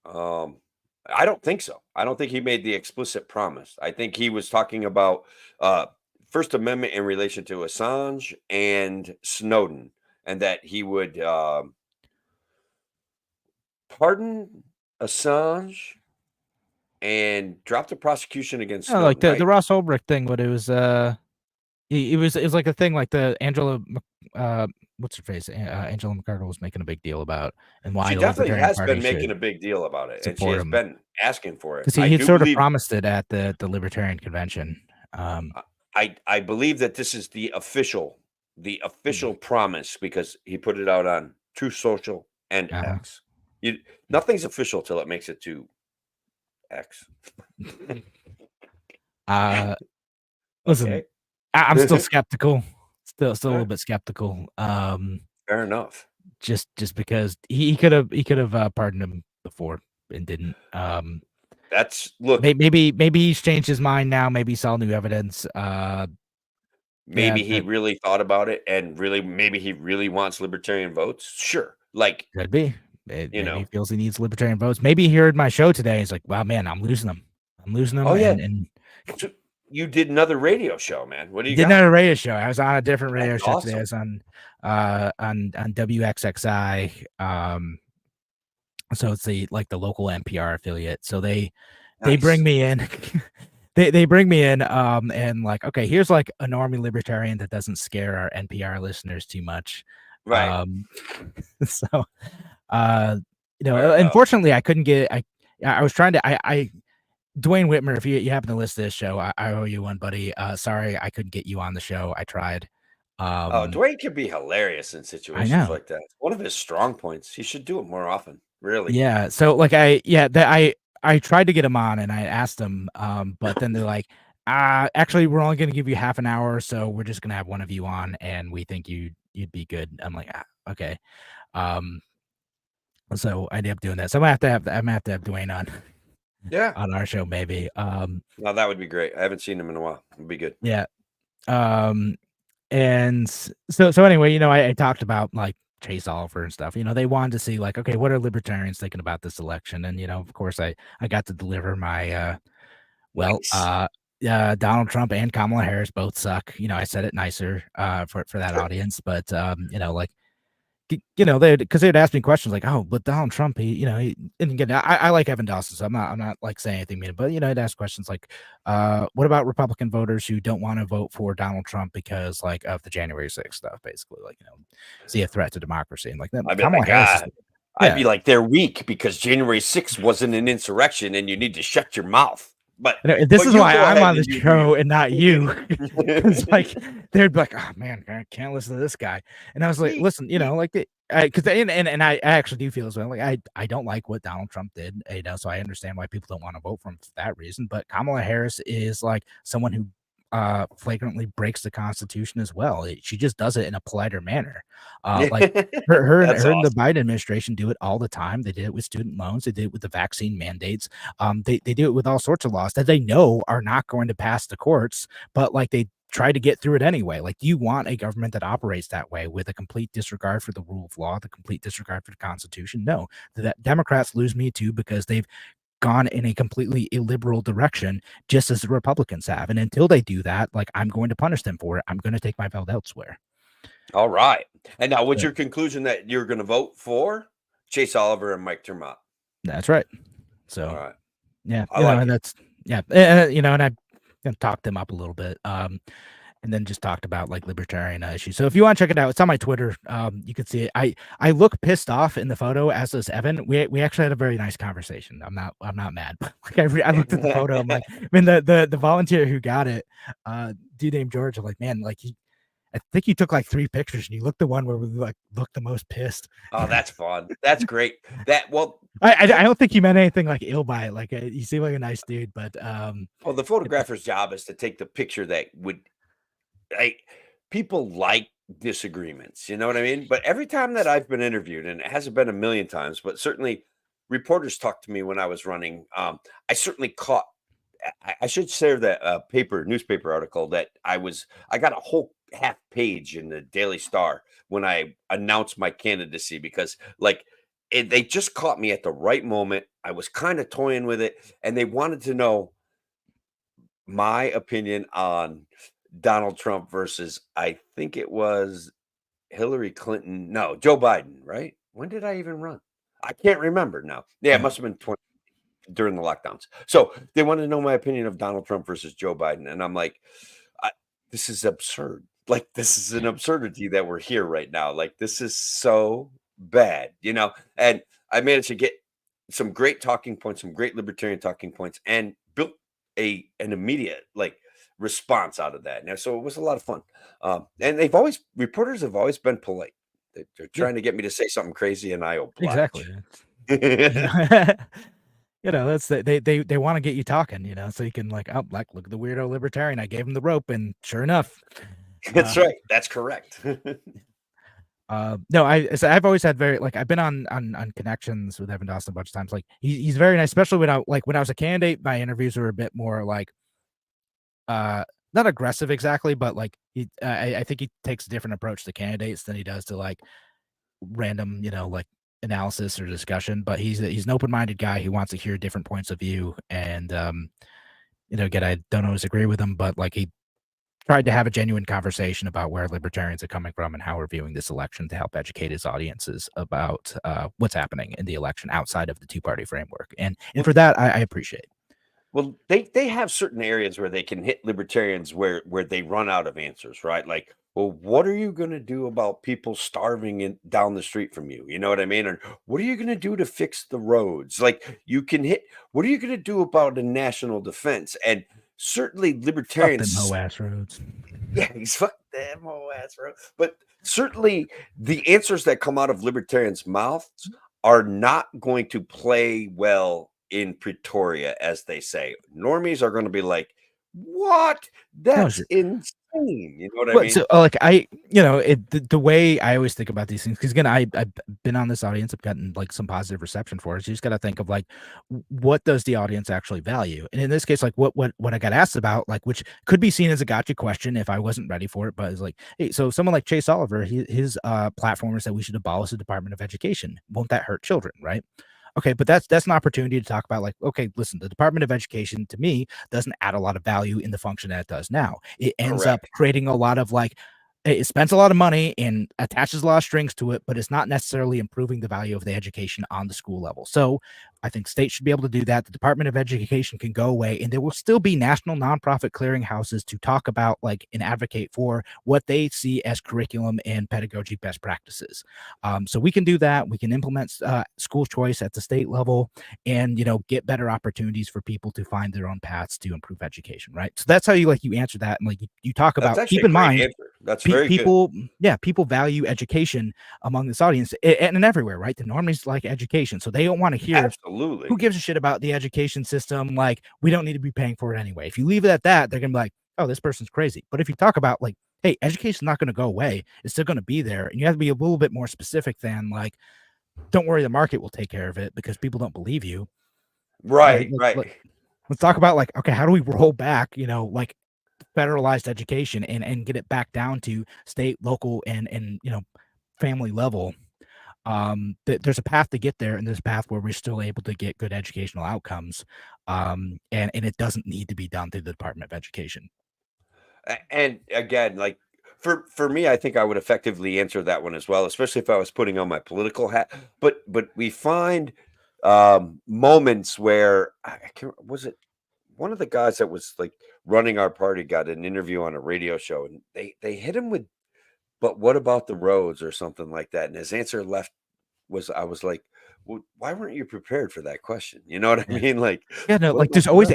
Speaker 2: um, I don't think so. I don't think he made the explicit promise. I think he was talking about uh, First Amendment in relation to Assange and Snowden, and that he would pardon Assange and dropped a prosecution against
Speaker 1: Oh, like
Speaker 2: Snowden.
Speaker 1: the Ross Ulbricht thing, but it was it was like a thing like the what's her face? Angela McArdle was making a big deal about, and why
Speaker 2: She
Speaker 1: the
Speaker 2: definitely
Speaker 1: Libertarian
Speaker 2: has
Speaker 1: Party
Speaker 2: been making
Speaker 1: should
Speaker 2: a big deal about it, and she
Speaker 1: support
Speaker 2: has
Speaker 1: him.
Speaker 2: been asking for it.
Speaker 1: Because
Speaker 2: I
Speaker 1: he
Speaker 2: do
Speaker 1: sort of
Speaker 2: believe
Speaker 1: promised it at the Libertarian convention.
Speaker 2: I believe that this is the official promise because he put it out on Truth Social and
Speaker 1: uh,
Speaker 2: X. Nothing's official till it makes it to X.
Speaker 1: Listen,
Speaker 2: Okay.
Speaker 1: I'm still skeptical. Still a
Speaker 2: All
Speaker 1: little
Speaker 2: right.
Speaker 1: bit skeptical.
Speaker 2: Fair enough.
Speaker 1: Just because he could have pardoned him before and didn't.
Speaker 2: Look,
Speaker 1: Maybe he's changed his mind now. Maybe he saw new evidence.
Speaker 2: maybe he
Speaker 1: That
Speaker 2: really thought about it and maybe he really wants libertarian votes. Sure. Like,
Speaker 1: could be.
Speaker 2: you
Speaker 1: Maybe he
Speaker 2: know.
Speaker 1: feels he needs libertarian votes. Maybe he heard my show today. He's like, "Wow, man, I'm losing them. I'm losing them."
Speaker 2: Oh yeah.
Speaker 1: And
Speaker 2: So you did another radio show, man. What do you
Speaker 1: did
Speaker 2: got?
Speaker 1: not a radio show. I was on a different radio
Speaker 2: That's
Speaker 1: show today. I
Speaker 2: awesome.
Speaker 1: was on WXXI. So it's the local NPR affiliate. So they bring
Speaker 2: Nice.
Speaker 1: me in. They bring me in and like, okay, here's like a normie libertarian that doesn't scare our NPR listeners too much.
Speaker 2: Right.
Speaker 1: So
Speaker 2: Fair enough.
Speaker 1: unfortunately I couldn't get I was trying to I Dwayne Whitmer, if you happen to listen to this show, I owe you one, buddy. Sorry I couldn't get you on the show. I tried.
Speaker 2: Dwayne can be hilarious in
Speaker 1: I
Speaker 2: situations
Speaker 1: know.
Speaker 2: like that. One of his strong points. He should do it more often. Really.
Speaker 1: Yeah. So like I tried to get him on and I asked him, but then they're like, actually we're only gonna give you half an hour, so we're just gonna have one of you on and we think you'd be good. I'm like, okay. So I ended up doing that. So I'm gonna have to have Dwayne on
Speaker 2: Yeah.
Speaker 1: on our show, maybe.
Speaker 2: No, that would be great. I haven't seen him in a while. It'd be good.
Speaker 1: Yeah. And so anyway, I talked about like Chase Oliver and stuff. They wanted to see like, okay, what are libertarians thinking about this election? And of course I got to deliver my
Speaker 2: Nice.
Speaker 1: Donald Trump and Kamala Harris both suck. I said it nicer for that audience, but like because they'd ask me questions like, oh, but Donald Trump, and again, I like Evan Dawson, so I'm not like saying anything mean, but I'd ask questions like, what about Republican voters who don't want to vote for Donald Trump because like of the January 6th stuff, basically, like see a threat to democracy and like that.
Speaker 2: I'd be
Speaker 1: Kamala
Speaker 2: like,
Speaker 1: Harris,
Speaker 2: I'd be like, they're weak because January 6th wasn't an insurrection and you need to shut your mouth. But
Speaker 1: this is
Speaker 2: you
Speaker 1: why
Speaker 2: go
Speaker 1: I'm
Speaker 2: ahead
Speaker 1: on the
Speaker 2: and you do
Speaker 1: show
Speaker 2: you.
Speaker 1: and not you. It's like they'd be like, "Oh man, I can't listen to this guy." And I was like, "Listen, like because and I actually do feel as well. Like I don't like what Donald Trump did, so I understand why people don't want to vote for him for that reason. But Kamala Harris is like someone who flagrantly breaks the Constitution as well. She just does it in a politer manner. Like her
Speaker 2: That's
Speaker 1: and the
Speaker 2: awesome.
Speaker 1: Biden administration do it all the time. They did it with student loans. They did it with the vaccine mandates. They do it with all sorts of laws that they know are not going to pass the courts, but like they try to get through it anyway. Like, do you want a government that operates that way with a complete disregard for the rule of law, the complete disregard for the Constitution? No. The Democrats lose me too because they've gone in a completely illiberal direction, just as the Republicans have. And until they do that, like I'm going to punish them for it. I'm going to take my vote elsewhere.
Speaker 2: All right. And now, what's your conclusion that you're going to vote for Chase Oliver and Mike Termott?
Speaker 1: That's right. So,
Speaker 2: all right.
Speaker 1: Yeah,
Speaker 2: I like it.
Speaker 1: that's and I talked them up a little bit. And then just talked about like libertarian issues. So if you want to check it out, it's on my Twitter. You can see it. I look pissed off in the photo, as does Evan. We actually had a very nice conversation. I'm not mad. But like I looked at the photo. I'm like, I mean the volunteer who got it, dude named George. I'm like, man, like I think he took like 3 pictures, and you look the one where we like looked the most pissed.
Speaker 2: Oh, that's fun. That's great.
Speaker 1: I don't think he meant anything like ill by it. Like you seem like a nice dude, but
Speaker 2: well, the photographer's job is to take the picture that would. People like disagreements, you know what I mean? But every time that I've been interviewed, and it hasn't been a million times, but certainly reporters talked to me when I was running. I certainly caught. I should share that newspaper article that I got a whole half page in the Daily Star when I announced my candidacy because they just caught me at the right moment. I was kind of toying with it, and they wanted to know my opinion on Donald Trump versus, I think it was Hillary Clinton. No, Joe Biden, right? When did I even run? I can't remember now. Yeah, it must have been 20. during the lockdowns. So they wanted to know my opinion of Donald Trump versus Joe Biden, and I'm like, this is absurd. Like, this is an absurdity that we're here right now. Like, this is so bad, And I managed to get some great talking points, some great libertarian talking points, and built an immediate response out of that. Now, so it was a lot of fun. And reporters have always been polite. They're
Speaker 1: Yeah,
Speaker 2: trying to get me to say something crazy, and I
Speaker 1: exactly.
Speaker 2: oblige.
Speaker 1: That's they want to get you talking, so you can look at the weirdo libertarian. I gave him the rope, and sure enough,
Speaker 2: That's right. That's correct.
Speaker 1: no, I've always had I've been on connections with Evan Dawson a bunch of times. Like he's very nice, especially when I was a candidate. My interviews were a bit more not aggressive exactly, but I think he takes a different approach to candidates than he does to random analysis or discussion. But he's an open-minded guy who wants to hear different points of view. And again, I don't always agree with him, but he tried to have a genuine conversation about where libertarians are coming from and how we're viewing this election to help educate his audiences about what's happening in the election outside of the two-party framework. And for that, I appreciate.
Speaker 2: Well, they have certain areas where they can hit libertarians where they run out of answers, right? Like, well, what are you going to do about people starving down the street from you? You know what I mean? Or what are you going to do to fix the roads? Like, you can hit. What are you going to do about the national defense? And certainly,
Speaker 1: Fuck them
Speaker 2: libertarians.
Speaker 1: hoe-ass roads.
Speaker 2: Yeah, he's fuck them hoe-ass roads. But certainly, the answers that come out of libertarians' mouths are not going to play well in Pretoria, as they say. Normies are going to be like, what? That's insane. You know what I mean?
Speaker 1: So the way I always think about these things, because again, I've been on this audience, I've gotten some positive reception for it. So you just got to think of what does the audience actually value? And in this case, what I got asked about, which could be seen as a gotcha question if I wasn't ready for it, but it's hey, so someone like Chase Oliver, his platform is that we should abolish the Department of Education. Won't that hurt children, right? Okay, but that's an opportunity to talk about okay, listen, the Department of Education to me doesn't add a lot of value in the function that it does now. It ends up creating a lot of it spends a lot of money and attaches a lot of strings to it, but it's not necessarily improving the value of the education on the school level. So I think states should be able to do that. The Department of Education can go away, and there will still be national nonprofit clearinghouses to talk about and advocate for what they see as curriculum and pedagogy best practices. So we can do that. We can implement school choice at the state level, and get better opportunities for people to find their own paths to improve education. Right. So that's how you answer that, and you talk about. Keep in mind.
Speaker 2: Answer. That's very
Speaker 1: people
Speaker 2: good.
Speaker 1: Yeah, people value education among this audience and everywhere, right? The normies like education, so they don't want to hear
Speaker 2: absolutely
Speaker 1: who gives a shit about the education system. We don't need to be paying for it anyway. If you leave it at that, they're gonna be like, oh, this person's crazy. But if you talk about hey, education's not going to go away, it's still going to be there, and you have to be a little bit more specific than don't worry, the market will take care of it because people don't believe you.
Speaker 2: Right.
Speaker 1: Let's talk about okay, how do we roll back federalized education and get it back down to state, local, and family level. There's a path to get there, and there's a path where we're still able to get good educational outcomes, and it doesn't need to be done through the Department of Education.
Speaker 2: And again, for me, I think I would effectively answer that one as well, especially if I was putting on my political hat. But we find moments where was it one of the guys that was running our party got an interview on a radio show, and they hit him with, but what about the roads or something like that? And his answer I was like, well, why weren't you prepared for that question? You know what I mean?
Speaker 1: There's always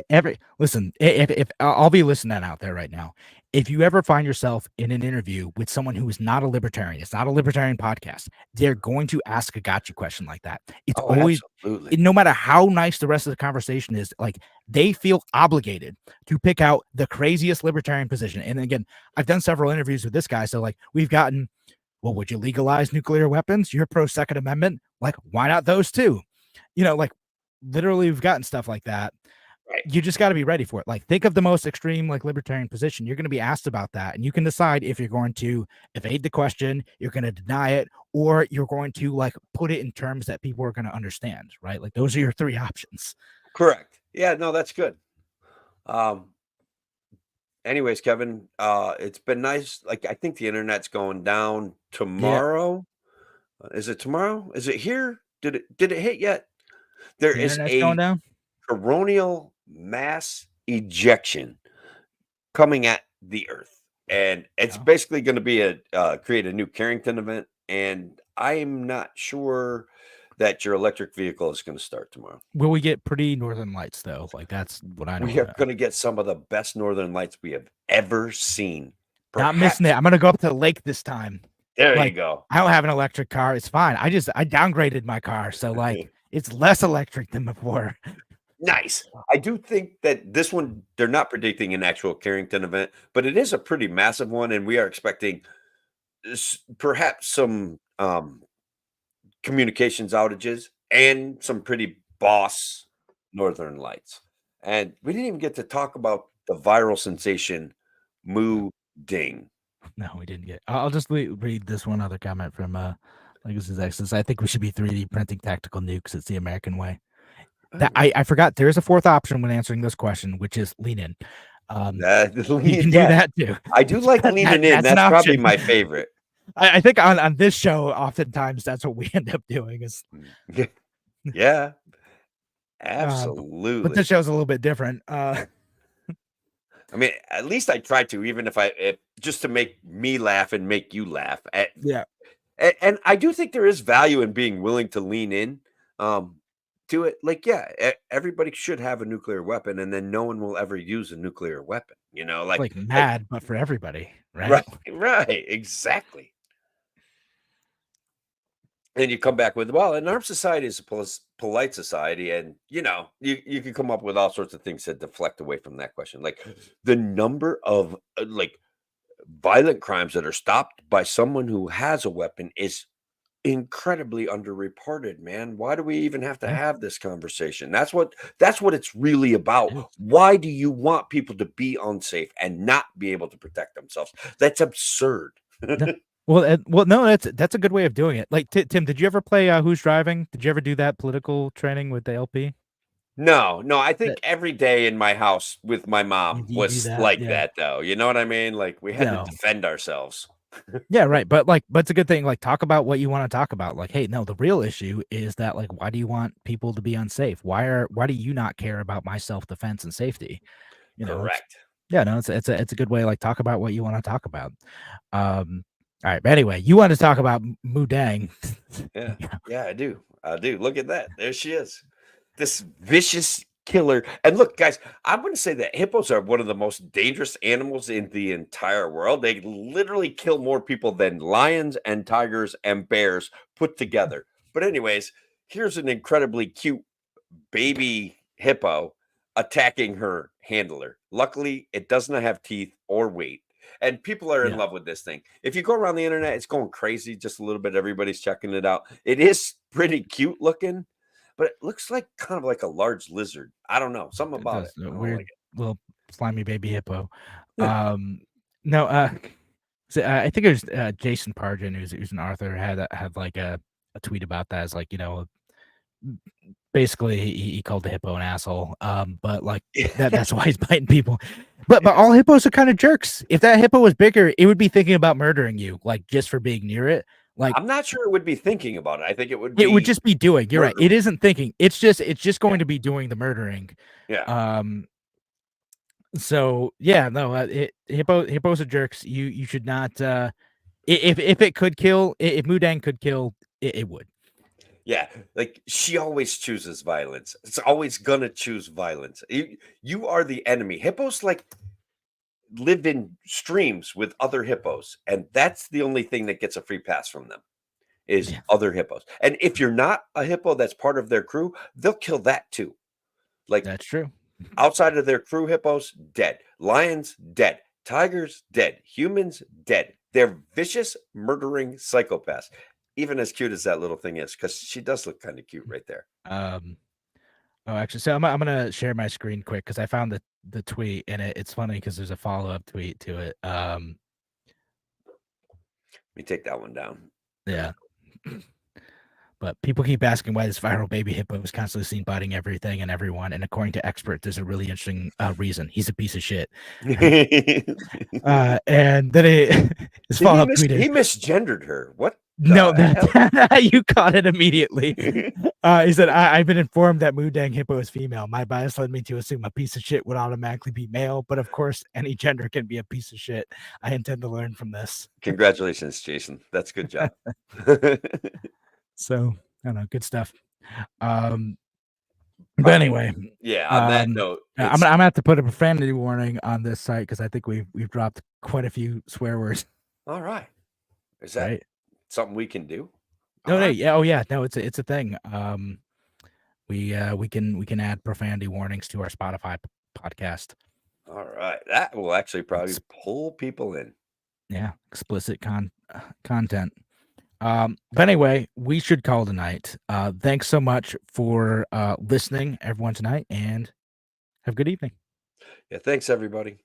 Speaker 1: listen, if I'll be listening out there right now, if you ever find yourself in an interview with someone who is not a libertarian, it's not a libertarian podcast, they're going to ask a gotcha question like that. It's always, no matter how nice the rest of the conversation is, they feel obligated to pick out the craziest libertarian position. And again, I've done several interviews with this guy. So we've gotten, well, would you legalize nuclear weapons? You're pro Second Amendment. Why not those too? Literally we've gotten stuff like that. Right. You just got to be ready for it. Think of the most extreme, libertarian position. You're going to be asked about that. And you can decide if you're going to evade the question, you're going to deny it, or you're going to put it in terms that people are going to understand, right? Those are your three options.
Speaker 2: Correct. Yeah, no, that's good. Anyways, Kevin, it's been nice. I think the internet's going down tomorrow. Yeah. Is it tomorrow? Is it here? Did it hit yet?
Speaker 1: Internet's going down?
Speaker 2: coronal mass ejection coming at the Earth, and it's
Speaker 1: Yeah.
Speaker 2: basically going to be create a new Carrington event. And I'm not sure that your electric vehicle is going to start tomorrow.
Speaker 1: Will we get pretty northern lights though? Like that's what I
Speaker 2: We
Speaker 1: don't
Speaker 2: are
Speaker 1: know.
Speaker 2: going to get some of the best northern lights we have ever seen.
Speaker 1: Not missing it. I'm gonna go up to the lake this time.
Speaker 2: There
Speaker 1: Like,
Speaker 2: you go.
Speaker 1: I don't have an electric car. It's fine. I downgraded my car, so like it's less electric than before.
Speaker 2: Nice. I do think that this one, they're not predicting an actual Carrington event, but it is a pretty massive one, and we are expecting perhaps some communications outages and some pretty boss northern lights. And we didn't even get to talk about the viral sensation Moo Ding.
Speaker 1: No, we didn't get. I'll just read this one other comment from Legacy's Exodus. I think we should be 3D printing tactical nukes. It's the American way. That I forgot. There is a fourth option when answering this question, which is lean in. You can do that too.
Speaker 2: I do like leaning in. That's probably my favorite.
Speaker 1: I think on this show, oftentimes that's what we end up doing. Is
Speaker 2: yeah, absolutely.
Speaker 1: But this show's a little bit different.
Speaker 2: I mean, at least I try to, even if just to make me laugh and make you laugh.
Speaker 1: Yeah.
Speaker 2: And I do think there is value in being willing to lean in to it. Like, yeah, everybody should have a nuclear weapon, and then no one will ever use a nuclear weapon. You know,
Speaker 1: like mad, but for everybody, right?
Speaker 2: Right, exactly. And you come back with, well, an armed society is a polite society, and you know, you can come up with all sorts of things to deflect away from that question. Like the number of like violent crimes that are stopped by someone who has a weapon is incredibly underreported, man. Why do we even have to have this conversation? That's what it's really about. Why do you want people to be unsafe and not be able to protect themselves? That's absurd.
Speaker 1: Well, no, that's a good way of doing it. Like Tim, did you ever play Who's Driving? Did you ever do that political training with the LP?
Speaker 2: No. I think every day in my house with my mom was that, though. You know what I mean? Like we had to defend ourselves.
Speaker 1: Yeah, right. But it's a good thing. Like, talk about what you want to talk about. Like, hey, no, the real issue is that, like, why do you want people to be unsafe? Why do you not care about my self-defense and safety? You know,
Speaker 2: correct.
Speaker 1: Yeah, no, it's a good way to like talk about what you want to talk about. All right, but anyway, you want to talk about Moo Dang.
Speaker 2: Yeah, I do. Look at that. There she is. This vicious killer. And look, guys, I'm going to say that hippos are one of the most dangerous animals in the entire world. They literally kill more people than lions and tigers and bears put together. But anyways, here's an incredibly cute baby hippo attacking her handler. Luckily, it does not have teeth or weight. And people are in love with this thing. If you go around the internet, it's going crazy just a little bit. Everybody's checking it out. It is pretty cute looking, but it looks like kind of like a large lizard. I don't know. Something about it.
Speaker 1: Weird little slimy baby hippo. No, I think it was Jason Pargin, who's an author, had like a tweet about that. As like, you know, basically he called the hippo an asshole. But like that's why he's biting people. But all hippos are kind of jerks. If that hippo was bigger, it would be thinking about murdering you, like just for being near it. Like
Speaker 2: I'm not sure it would be thinking about it. I think it would
Speaker 1: just be doing. You're right. It isn't thinking. It's just going to be doing the murdering.
Speaker 2: Yeah.
Speaker 1: So yeah, no. Hippos are jerks. You should not. If it could kill, if Moo Dang could kill, it would.
Speaker 2: Yeah, like she always chooses violence. It's always gonna choose violence. You are the enemy. Hippos like live in streams with other hippos, and that's the only thing that gets a free pass from them is other hippos. And if you're not a hippo that's part of their crew, they'll kill that too. Like
Speaker 1: that's true.
Speaker 2: Outside of their crew, hippos dead, lions dead, tigers dead, humans dead. They're vicious, murdering psychopaths. Even as cute as that little thing is, because she does look kind of cute right there.
Speaker 1: Oh, actually, so I'm gonna share my screen quick because I found the tweet, and it's funny because there's a follow-up tweet to it.
Speaker 2: Let me take that one down.
Speaker 1: Yeah. But people keep asking why this viral baby hippo is constantly seen biting everything and everyone. And according to experts, there's a really interesting reason. He's a piece of shit. And then his follow-up tweet is,
Speaker 2: he misgendered her. What?
Speaker 1: No,
Speaker 2: hell?
Speaker 1: that you caught it immediately. He said, I've been informed that Mudang Hippo is female. My bias led me to assume a piece of shit would automatically be male, but of course, any gender can be a piece of shit. I intend to learn from this.
Speaker 2: Congratulations, Jason. That's a good job.
Speaker 1: So, I don't know, good stuff. But anyway,
Speaker 2: yeah, on that note,
Speaker 1: I'm gonna have to put a profanity warning on this site because I think we've dropped quite a few swear words.
Speaker 2: all right. Is that
Speaker 1: Right?
Speaker 2: something we can do?
Speaker 1: No,
Speaker 2: All
Speaker 1: no,
Speaker 2: right.
Speaker 1: yeah, oh yeah, no, it's a thing. We can add profanity warnings to our Spotify podcast.
Speaker 2: All right. That will actually probably pull people in.
Speaker 1: Yeah, explicit content. But anyway, we should call tonight. Thanks so much for listening, everyone, tonight, and have a good evening.
Speaker 2: Yeah, thanks everybody.